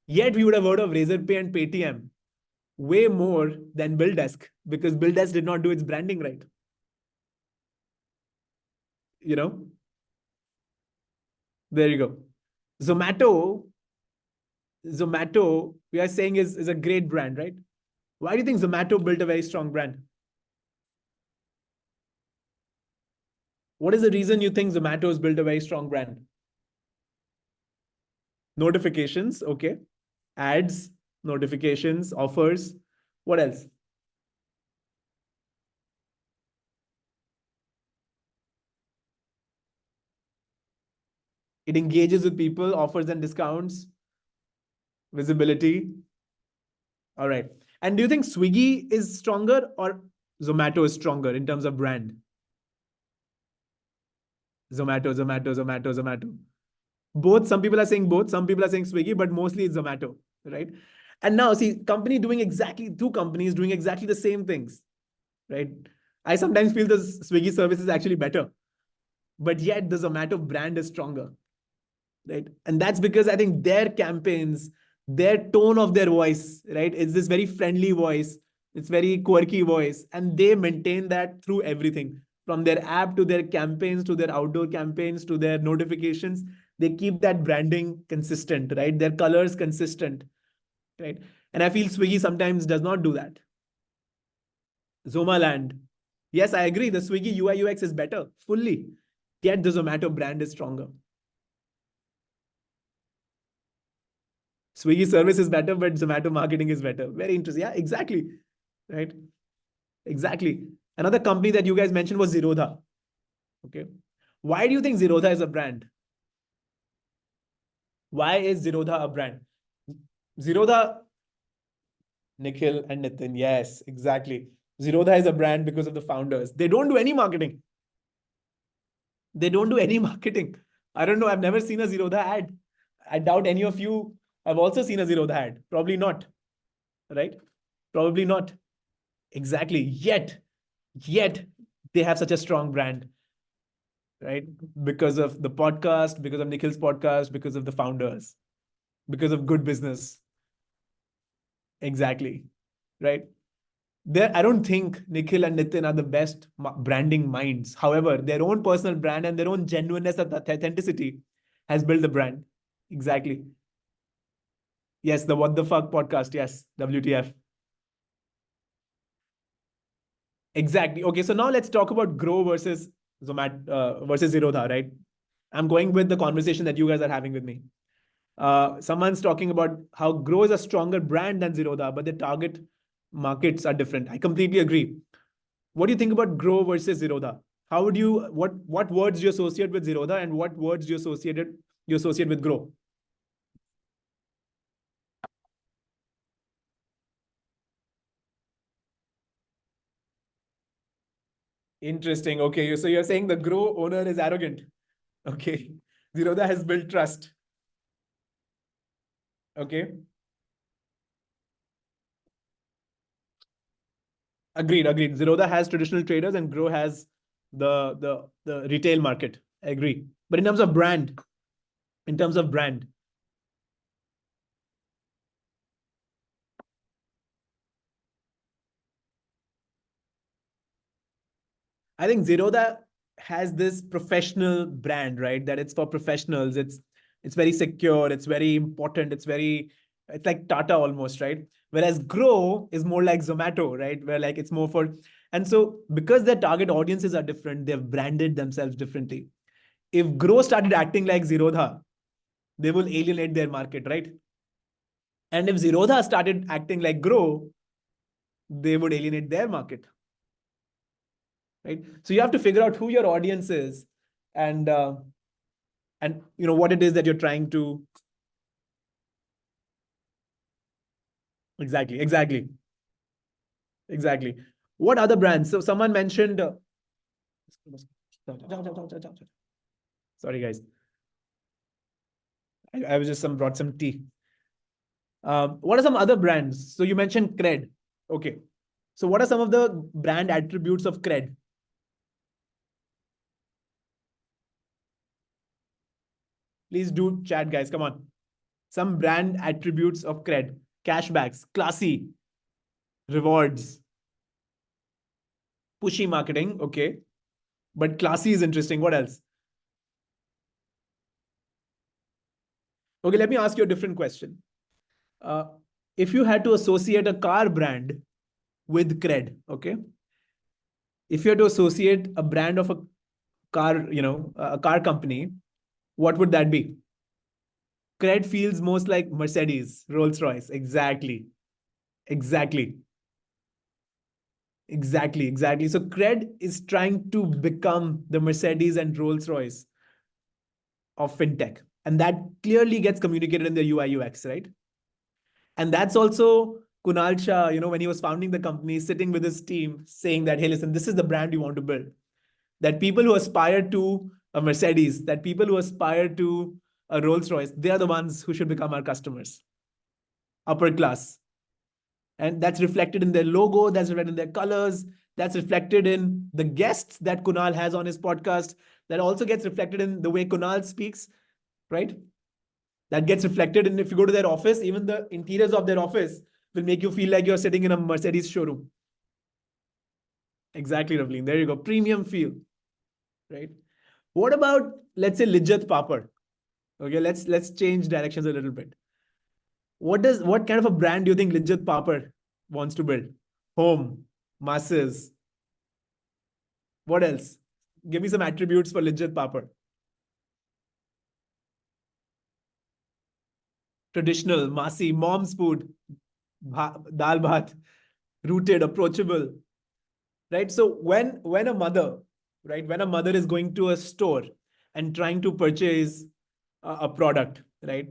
Yet we would have heard of Razorpay and Paytm way more than BillDesk because BillDesk did not do its branding right. There you go. Zomato, we are saying is a great brand, right? Why do you think Zomato built a very strong brand? What is the reason you think Zomato has built a very strong brand? Notifications, okay. Ads, notifications, offers. What else? It engages with people, offers and discounts, visibility. All right. And do you think Swiggy is stronger or Zomato is stronger in terms of brand? Zomato. Both, some people are saying both, some people are saying Swiggy, but mostly it's Zomato, right? And now see, two companies doing exactly the same things, right? I sometimes feel the Swiggy service is actually better, but yet the Zomato brand is stronger, right? And that's because I think their campaigns, their tone of their voice, right? It's this very friendly voice. It's very quirky voice. And they maintain that through everything from their app to their campaigns, to their outdoor campaigns, to their notifications. They keep that branding consistent, right? Their colors consistent, right? And I feel Swiggy sometimes does not do that. Zomaland. Yes, I agree. The Swiggy UI UX is better, fully. Yet the Zomato brand is stronger. Swiggy service is better, but Zomato marketing is better. Very interesting. Yeah, exactly. Right. Exactly. Another company that you guys mentioned was Zerodha. Okay. Why do you think Zerodha is a brand? Why is Zerodha a brand? Zerodha, Nikhil and Nitin. Yes, exactly. Zerodha is a brand because of the founders. They don't do any marketing. They don't do any marketing. I don't know. I've never seen a Zerodha ad. I doubt any of you have also seen a Zerodha ad. Probably not. Right? Probably not. Exactly. Yet they have such a strong brand, right? Because of the podcast, because of Nikhil's podcast, because of the founders, because of good business. Exactly. Right? I don't think Nikhil and Nitin are the best branding minds. However, their own personal brand and their own genuineness and authenticity has built the brand. Exactly. Yes, the What the Fuck podcast. Yes, WTF. Exactly. Okay, so now let's talk about Grow versus versus Zerodha, right? I'm going with the conversation that you guys are having with me. Someone's talking about how Grow is a stronger brand than Zerodha, but the target markets are different. I completely agree. What do you think about Grow versus Zerodha? How would you what words do you associate with Zerodha and what words do you associate with Grow? Interesting. Okay, so you're saying the Grow owner is arrogant. Okay. Zerodha has built trust. Okay. Agreed. Zerodha has traditional traders and Grow has the retail market. I agree. But in terms of brand, I think Zerodha has this professional brand, right? That it's for professionals. It's very secure. It's very important. It's like Tata almost, right? Whereas Grow is more like Zomato, right? Where like it's more for, and so because their target audiences are different, they've branded themselves differently. If Grow started acting like Zerodha, they will alienate their market, right? And if Zerodha started acting like Grow, they would alienate their market, right? So you have to figure out who your audience is, and you know what it is that you're trying to. Exactly. What other brands? So someone mentioned. Sorry, guys. I was just brought some tea. What are some other brands? So you mentioned Cred. Okay. So what are some of the brand attributes of Cred? Please do chat, guys. Come on. Some brand attributes of Cred. Cashbacks, classy, rewards, pushy marketing. Okay. But classy is interesting. What else? Okay, let me ask you a different question. Uh, if you had to associate a car brand with Cred, okay? If you had to associate a brand of a car, a car company, what would that be? Cred feels most like Mercedes, Rolls-Royce. Exactly. Exactly. So Cred is trying to become the Mercedes and Rolls-Royce of fintech. And that clearly gets communicated in the UI UX, right? And that's also Kunal Shah, when he was founding the company, sitting with his team saying that, hey, listen, this is the brand you want to build. That people who aspire to a Mercedes, that people who aspire to a Rolls Royce, they are the ones who should become our customers. Upper class. And that's reflected in their logo, that's reflected in their colors, that's reflected in the guests that Kunal has on his podcast, that also gets reflected in the way Kunal speaks, right? That gets reflected in if you go to their office, even the interiors of their office will make you feel like you're sitting in a Mercedes showroom. Exactly, Ravleen. There you go. Premium feel, right? What about, let's say, Lijjat Papad? Okay, let's change directions a little bit. What kind of a brand do you think Lijjat Papad wants to build? Home, masses. What else? Give me some attributes for Lijjat Papad. Traditional, massy, mom's food, dal bhat, rooted, approachable, right? So when a mother, right, when a mother is going to a store and trying to purchase a product, right?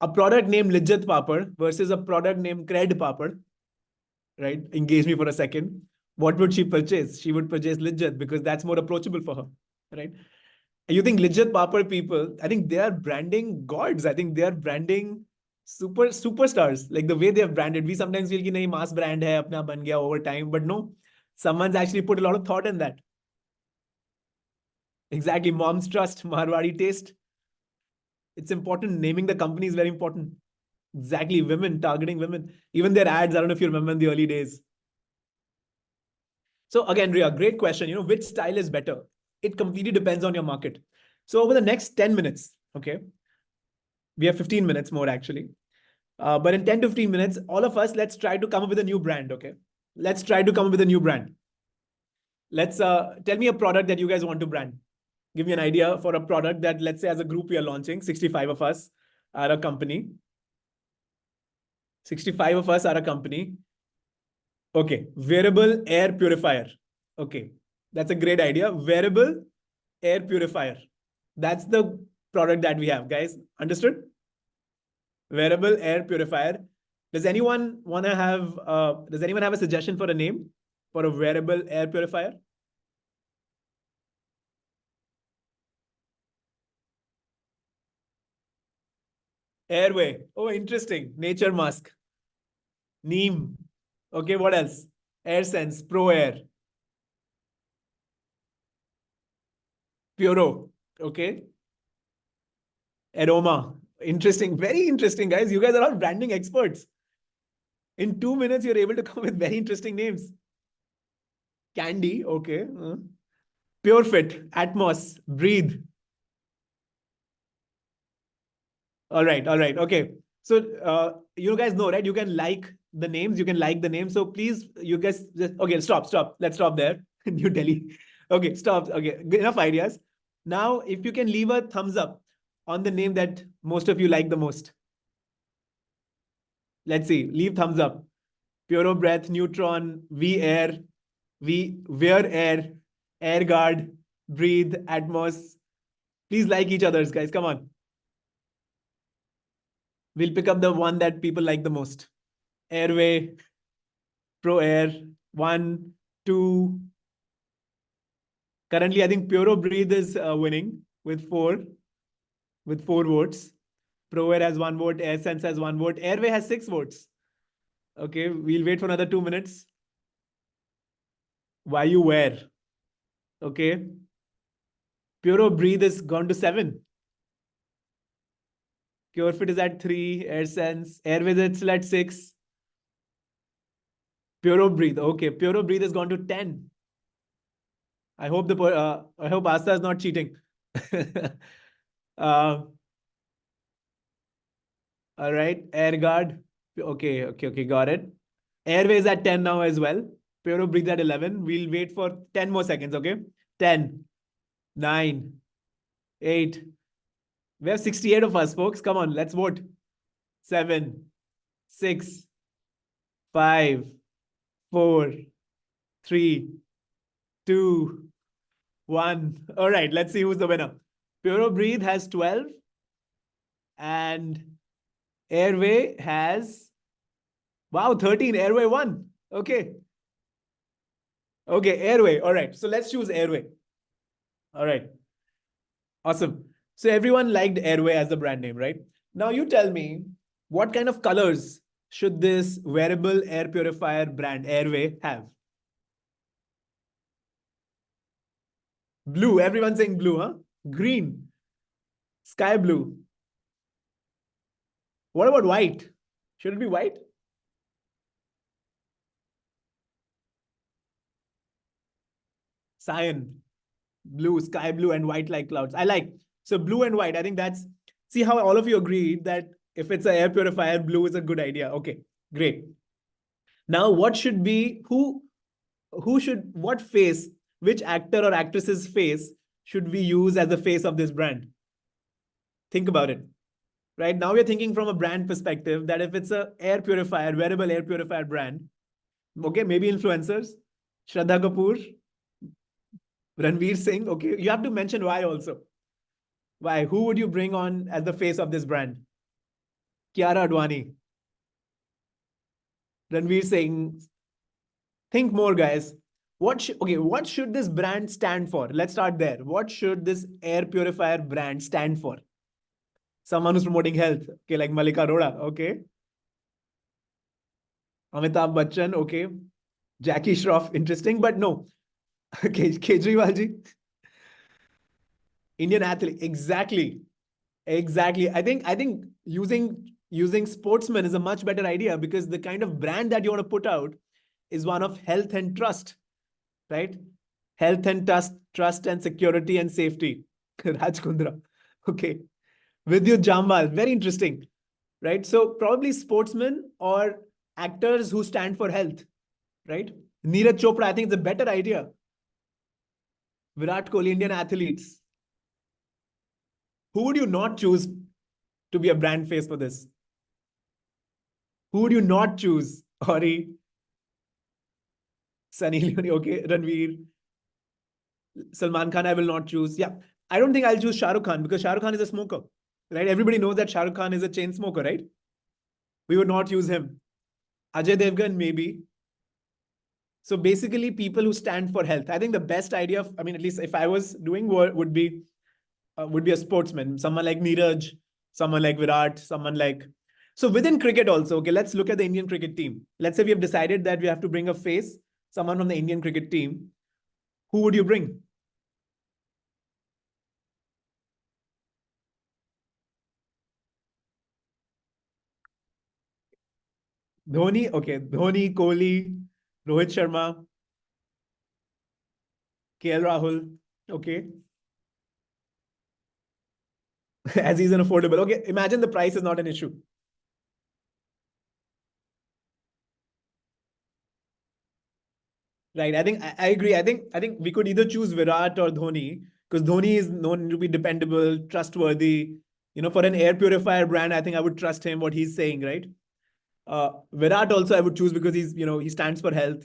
A product named Lijjat Papad versus a product named Cred Papad, right? Engage me for a second. What would she purchase? She would purchase Lijjat because that's more approachable for her, right? You think Lijjat Papad people, I think they are branding gods. I think they are branding superstars. Like the way they have branded. We sometimes feel कि नहीं mass brand है अपना बन गया over time, but no, someone's actually put a lot of thought in that. Exactly, mom's trust, Marwari taste. It's important. Naming the company is very important. Exactly, women, targeting women. Even their ads, I don't know if you remember in the early days. So again, Ria, great question. Which style is better? It completely depends on your market. So over the next 10 minutes, okay, we have 15 minutes more actually. But in 10 to 15 minutes, all of us, let's try to come up with a new brand, okay? Let's try to come up with a new brand. Let's tell me a product that you guys want to brand. Give me an idea for a product that, let's say, as a group, we are launching. 65 of us are a company. 65 of us are a company. Okay, wearable air purifier. Okay, that's a great idea. Wearable air purifier. That's the product that we have, guys. Understood? Wearable air purifier. Does anyone want to have? Does anyone have a suggestion for a name for a wearable air purifier? Airway. Oh, interesting. Nature mask. Neem. Okay, what else? AirSense, Pro Air, Puro. Okay. Aroma. Interesting. Very interesting, guys. You guys are all branding experts. In 2 minutes, you're able to come with very interesting names. Candy. Okay. Pure Fit, Atmos, Breathe. All right. All right. Okay. So you guys know, right? You can like the names. You can like the names. So please, you guys just okay. Stop. Let's stop there. New Delhi. Okay. Stop. Okay. Enough ideas. Now, if you can leave a thumbs up on the name that most of you like the most. Let's see. Leave thumbs up. Puro Breath, Neutron, V Air, V Wear Air, Air Guard, Breathe, Atmos. Please like each other's, guys. Come on. We'll pick up the one that people like the most. Airway, Pro Air, 1, 2. Currently, I think Puro Breathe is winning with 4 votes. Pro Air has 1 vote. AirSense has 1 vote. Airway has 6 votes. Okay, we'll wait for another 2 minutes. Why you wear? Okay. Puro Breathe is gone to 7. PureFit is at 3. AirSense. Airways is still at 6. Puro Breathe. Okay, Puro Breathe has gone to 10. I hope Asta is not cheating. All right, Air Guard. Okay, got it. Airways at 10 now as well. Puro Breathe at 11. We'll wait for 10 more seconds, okay? 10, 9, 8. We have 68 of us, folks. Come on, let's vote. 7, 6, 5, 4, 3, 2, 1. All right, let's see who's the winner. Puro Breathe has 12 and Airway has, wow, 13. Airway won. Okay. Okay, Airway. All right. So let's choose Airway. All right. Awesome. So everyone liked Airway as the brand name, right? Now you tell me, what kind of colors should this wearable air purifier brand Airway have? Blue. Everyone's saying blue, huh? Green. Sky blue. What about white? Should it be white? Cyan. Blue, sky blue, and white like clouds. I like. So blue and white. I think that's, see how all of you agreed that if it's an air purifier, blue is a good idea. Okay, great. Now, what should be, what face, which actor or actress's face should we use as the face of this brand? Think about it. Right now, we're thinking from a brand perspective that if it's a air purifier, wearable air purifier brand, okay, maybe influencers, Shraddha Kapoor, Ranveer Singh. Okay, you have to mention why also. Why? Who would you bring on as the face of this brand? Kiara Advani, Ranveer Singh. Think more, guys. What should this brand stand for? Let's start there. What should this air purifier brand stand for? Someone who's promoting health. Okay, like Malika Arora. Okay. Amitabh Bachchan. Okay. Jackie Shroff. Interesting, but no. Okay, Kejriwal ji. Indian athlete. Exactly. Exactly. I think using sportsman is a much better idea because the kind of brand that you want to put out is one of health and trust, right? Health and trust and security and safety. Raj Kundra. Okay. Vidyut Jamwal, very interesting, right? So probably sportsmen or actors who stand for health, right? Neeraj Chopra, I think it's a better idea. Virat Kohli, Indian athletes. Who would you not choose to be a brand face for this? Who would you not choose? Ori, Sunny Leone, okay, Ranveer, Salman Khan, I will not choose. Yeah, I don't think I'll choose Shah Rukh Khan because Shah Rukh Khan is a smoker, right? Everybody knows that Shah Rukh Khan is a chain smoker, right? We would not use him. Ajay Devgan, maybe. So basically, people who stand for health. I think the best idea, I mean, at least if I was doing would be a sportsman, someone like Neeraj, someone like Virat, someone like. So within cricket also, okay, let's look at the Indian cricket team. Let's say we have decided that we have to bring a face, someone from the Indian cricket team. Who would you bring? Dhoni, okay, Dhoni, Kohli, Rohit Sharma, KL Rahul, okay, as he's an affordable. Okay, imagine the price is not an issue. Right. I agree. I think we could either choose Virat or Dhoni because Dhoni is known to be dependable, trustworthy. For an air purifier brand, I think I would trust him what he's saying, right? Virat also I would choose because he stands for health.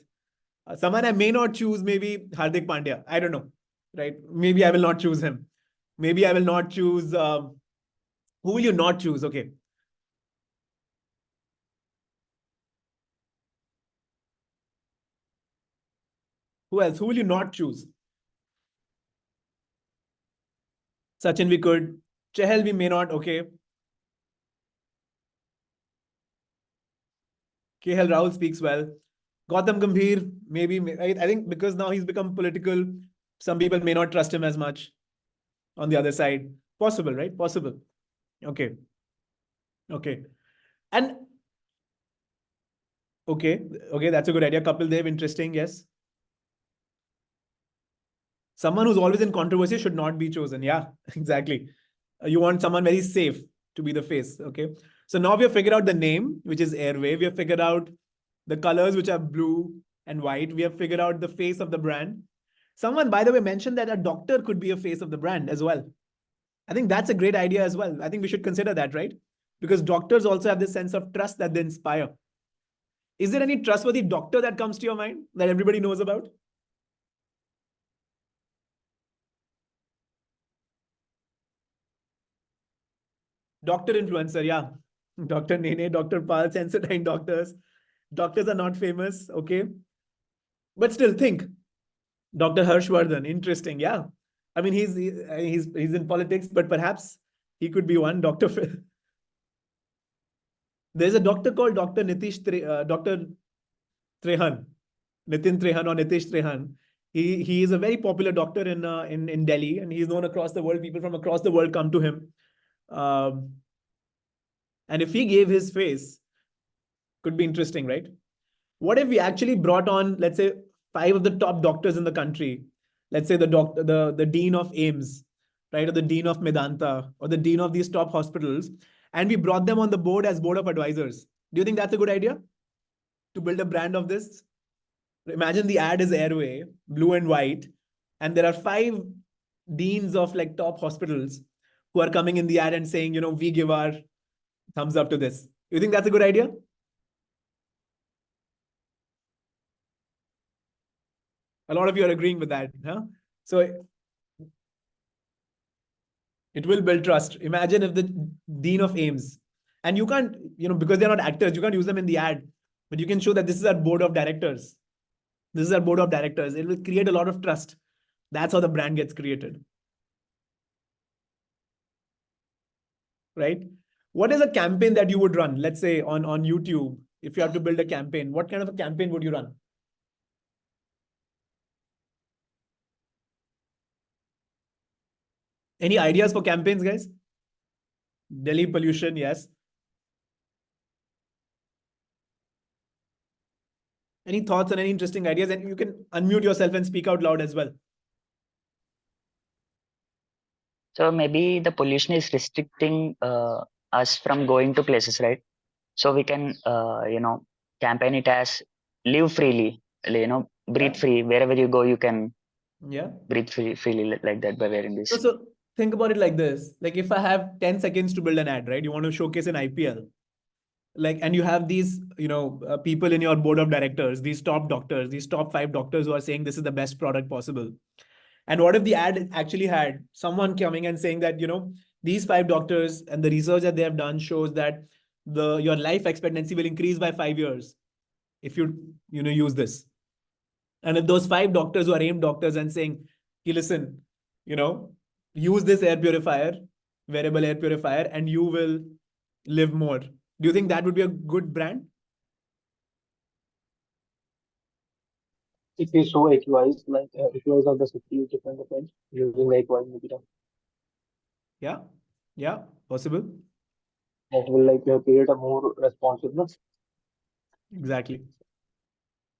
Someone I may not choose, maybe Hardik Pandya. I don't know, right? Maybe I will not choose him. Maybe I will not choose. Who will you not choose? Okay. Who else? Who will you not choose? Sachin, we could. Chahal, we may not. Okay. KL Rahul speaks well. Gautam Gambhir, maybe. I think because now he's become political, some people may not trust him as much on the other side. Possible, right? Possible. Okay. Okay. And okay. Okay. That's a good idea. Kapil Dev, interesting. Yes. Someone who's always in controversy should not be chosen. Yeah, exactly. You want someone very safe to be the face. Okay. So now we have figured out the name, which is Airway. We have figured out the colors, which are blue and white. We have figured out the face of the brand. Someone, by the way, mentioned that a doctor could be a face of the brand as well. I think that's a great idea as well. I think we should consider that, right? Because doctors also have this sense of trust that they inspire. Is there any trustworthy doctor that comes to your mind that everybody knows about? Doctor influencer, yeah. Dr. Nene, Dr. Pal, Sensodyne doctors. Doctors are not famous, okay? But still think. Dr. Harshvardhan, interesting, yeah. I mean, he's in politics, but perhaps he could be one. There's a doctor called Dr. Trehan, Nitin Trehan or Nitish Trehan. He is a very popular doctor in Delhi, and he's known across the world. People from across the world come to him. Um, and if he gave his face, could be interesting, right? What if we actually brought on, let's say, 5 of the top doctors in the country? Let's say the dean of AIMS, right, or the dean of Medanta, or the dean of these top hospitals, and we brought them on the board as board of advisors. Do you think that's a good idea to build a brand of this? Imagine the ad is Airway, blue and white, and there are 5 deans of like top hospitals who are coming in the ad and saying, we give our thumbs up to this. You think that's a good idea? A lot of you are agreeing with that, huh? So It will build trust. Imagine if the dean of AIMS, and you can't, because they're not actors, you can't use them in the ad, but you can show that this is our board of directors. This is our board of directors. It will create a lot of trust. That's how the brand gets created. Right? What is a campaign that you would run? Let's say on YouTube, if you have to build a campaign, what kind of a campaign would you run? Any ideas for campaigns, guys? Delhi pollution, yes. Any thoughts on any interesting ideas? And you can unmute yourself and speak out loud as well. So maybe the pollution is restricting us from going to places, right? So we can, campaign it as live freely, breathe Yeah. free. Wherever you go, you can Yeah. breathe freely like that by wearing this. So think about it like this. Like if I have 10 seconds to build an ad, right? You want to showcase an IPL. Like, and you have these, people in your board of directors, these top doctors, these top 5 doctors who are saying this is the best product possible. And what if the ad actually had someone coming and saying that, these 5 doctors and the research that they have done shows that your life expectancy will increase by 5 years if you use this. And if those 5 doctors who are AIM doctors and saying, hey, listen, you know, use this air purifier, wearable air purifier, and you will live more. Do you think that would be a good brand? If you show AQIs, like AQIs of the city, different using the AQI meter, Yeah. Yeah. Possible. that will like create a more responsiveness. Exactly.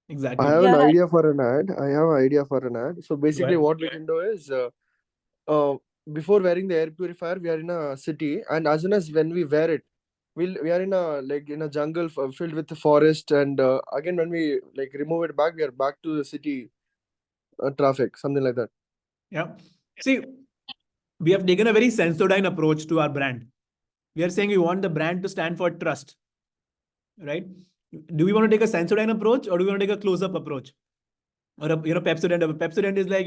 I Exactly. have an Yeah, idea for an ad. I have an idea for an ad. So Go basically, ahead. what we can do is, uh, before wearing the air purifier, we are in a city, and as soon as when we wear it, we are in a like in a jungle filled with the forest, and again when we like remove it back, we are back to the city traffic, something like that. Yeah. See, we have taken a very Sensodyne approach to our brand. We are saying we want the brand to stand for trust, right? Do we want to take a Sensodyne approach or do we want to take a close-up approach? Or Pepsodent. Pepsodent is like,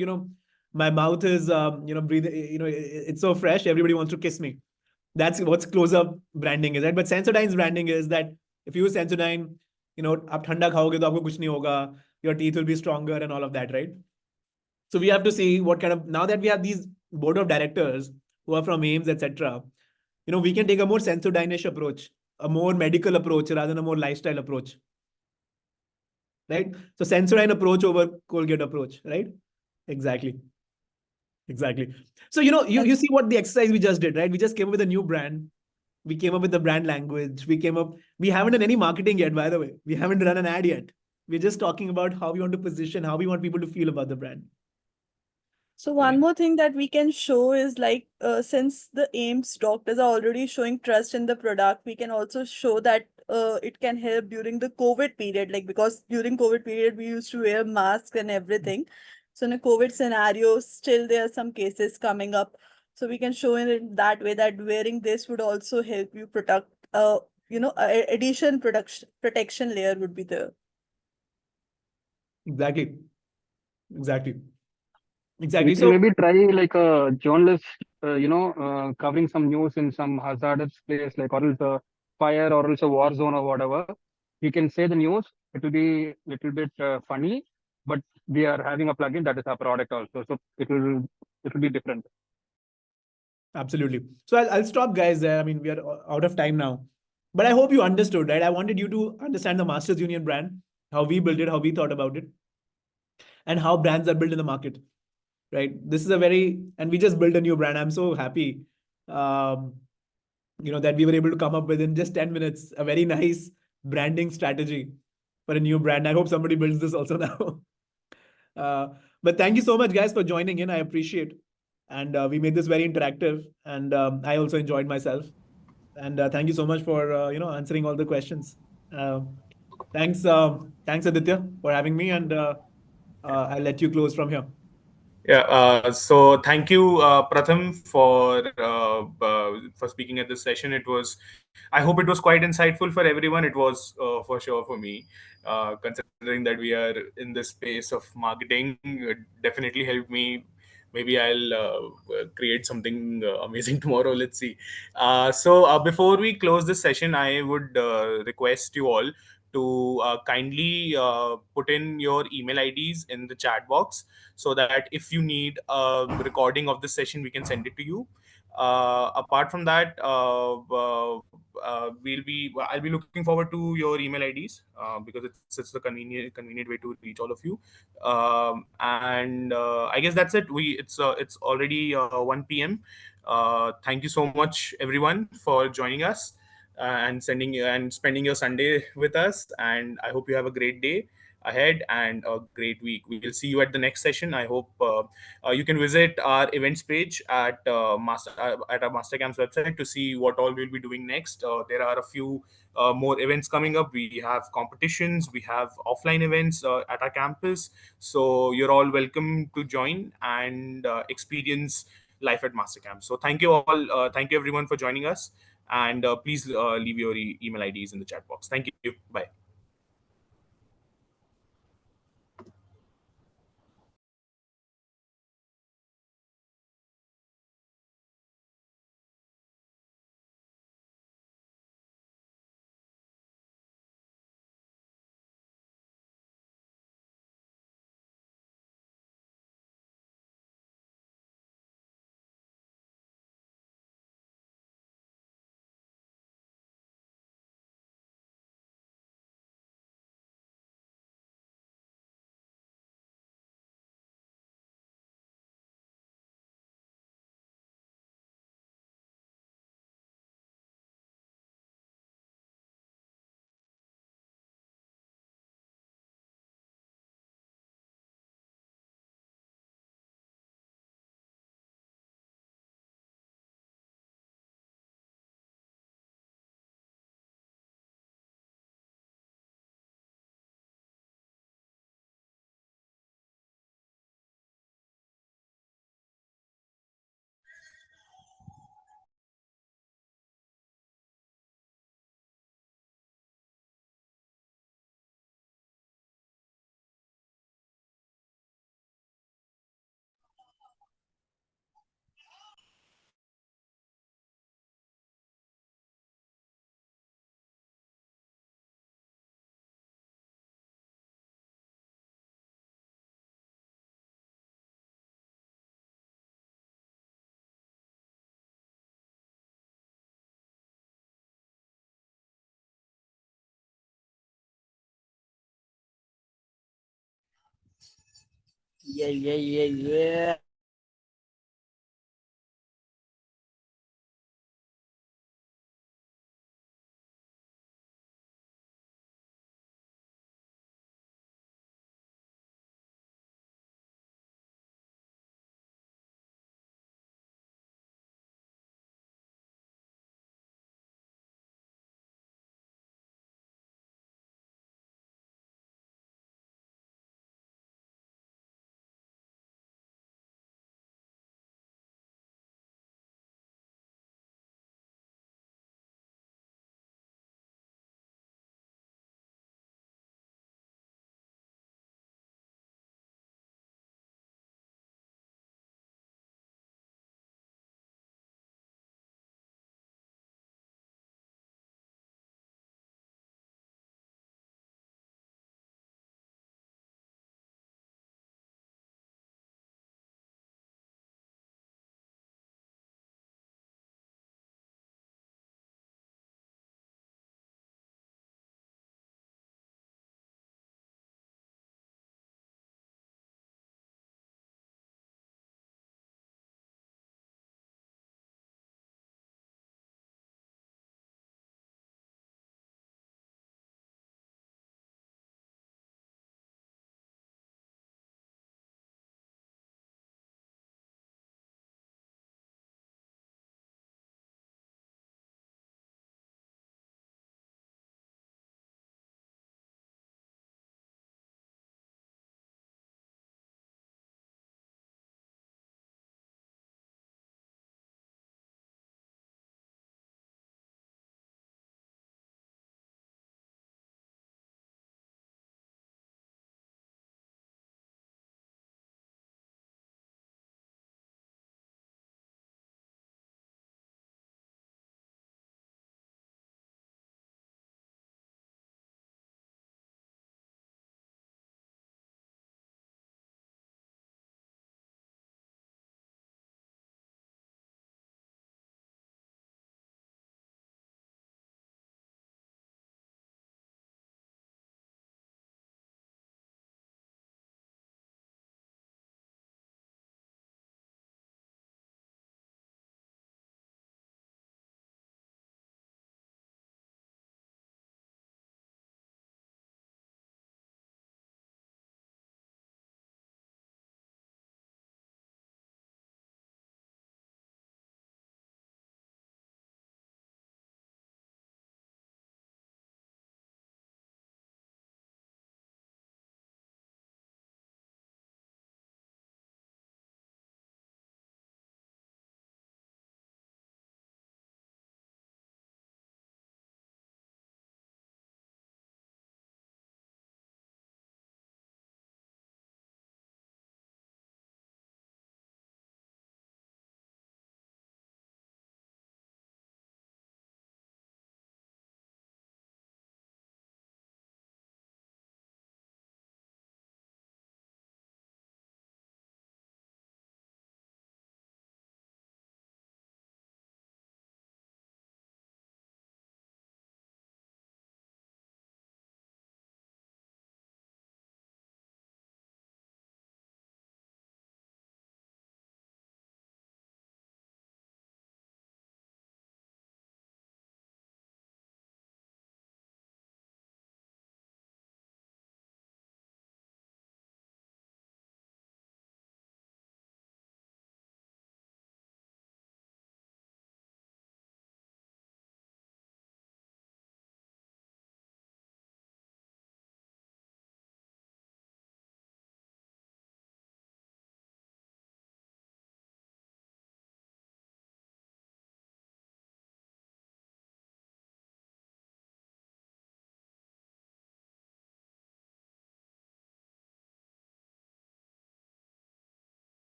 my mouth is, breathing, it's so fresh, everybody wants to kiss me. That's what's close-up branding is, right? But Sensodyne's branding is that if you use Sensodyne, आप ठंडा खाओगे तो आपको कुछ नहीं होगा, your teeth will be stronger and all of that, right? So we have to see what kind of, now that we have these board of directors who are from AIMS, etc., we can take a more Sensodyne-ish approach, a more medical approach rather than a more lifestyle approach. Right? So Sensodyne approach over Colgate approach, right? Exactly. Exactly. So, you see what the exercise we just did, right? We just came up with a new brand. We came up with the brand language. We haven't done any marketing yet, by the way. We haven't run an ad yet. We're just talking about how we want to position, how we want people to feel about the brand. so one more thing that we can show is like since the AIMS doctors are already showing trust in the product, we can also show that it can help during the COVID period. Like because during COVID period we used to wear masks and everything. So in a COVID scenario, still there are some cases coming up. So we can show in that way that wearing this would also help you protect. Addition protection layer would be there. Exactly. Exactly. We Exactly. can So maybe try like a journalist, covering some news in some hazardous place, like or else a fire or else a war zone or whatever. We can say the news. It will be little bit funny, but we are having a plugin that is our product also, so it will be different. absolutely. So I'll stop, guys, there. I mean, we are out of time now. But I hope you understood, right? I wanted you to understand the Masters Union brand, how we built it, how we thought about it, and how brands are built in the market, right? This is and we just built a new brand. I'm so happy, um, that we were able to come up with in just 10 minutes a very nice branding strategy for a new brand. I hope somebody builds this also now. But thank you so much, guys, for joining in. I appreciate. And we made this very interactive, and I also enjoyed myself. And thank you so much for answering all the questions. Thanks Aditya for having me, and I'll let you close from here. Yeah. So thank you, Pratham, for speaking at this session. I hope it was quite insightful for everyone. It was for sure for me. Considering that we are in this space of marketing, it definitely helped me maybe I'll create something amazing tomorrow. Let's see. Before we close this session, I would request you all to kindly put in your email IDs in the chat box, so that if you need a recording of this session, we can send it to you. Apart from that, I'll be looking forward to your email IDs, because it's the convenient way to reach all of you. And I guess that's it. It's already 1 p.m. Thank you so much, everyone, for joining us, and sending and spending your Sunday with us. And I hope you have a great day ahead and a great week. We will see you at the next session. I hope you can visit our events page at our Mastercam's website to see what all we'll be doing next. There are a few more events coming up. We have competitions, we have offline events at our campus. So you're all welcome to join and experience life at Mastercam. So thank you all. Thank you everyone for joining us. And please leave your email IDs in the chat box. Thank you. Bye. Yeah, yeah, yeah, yeah.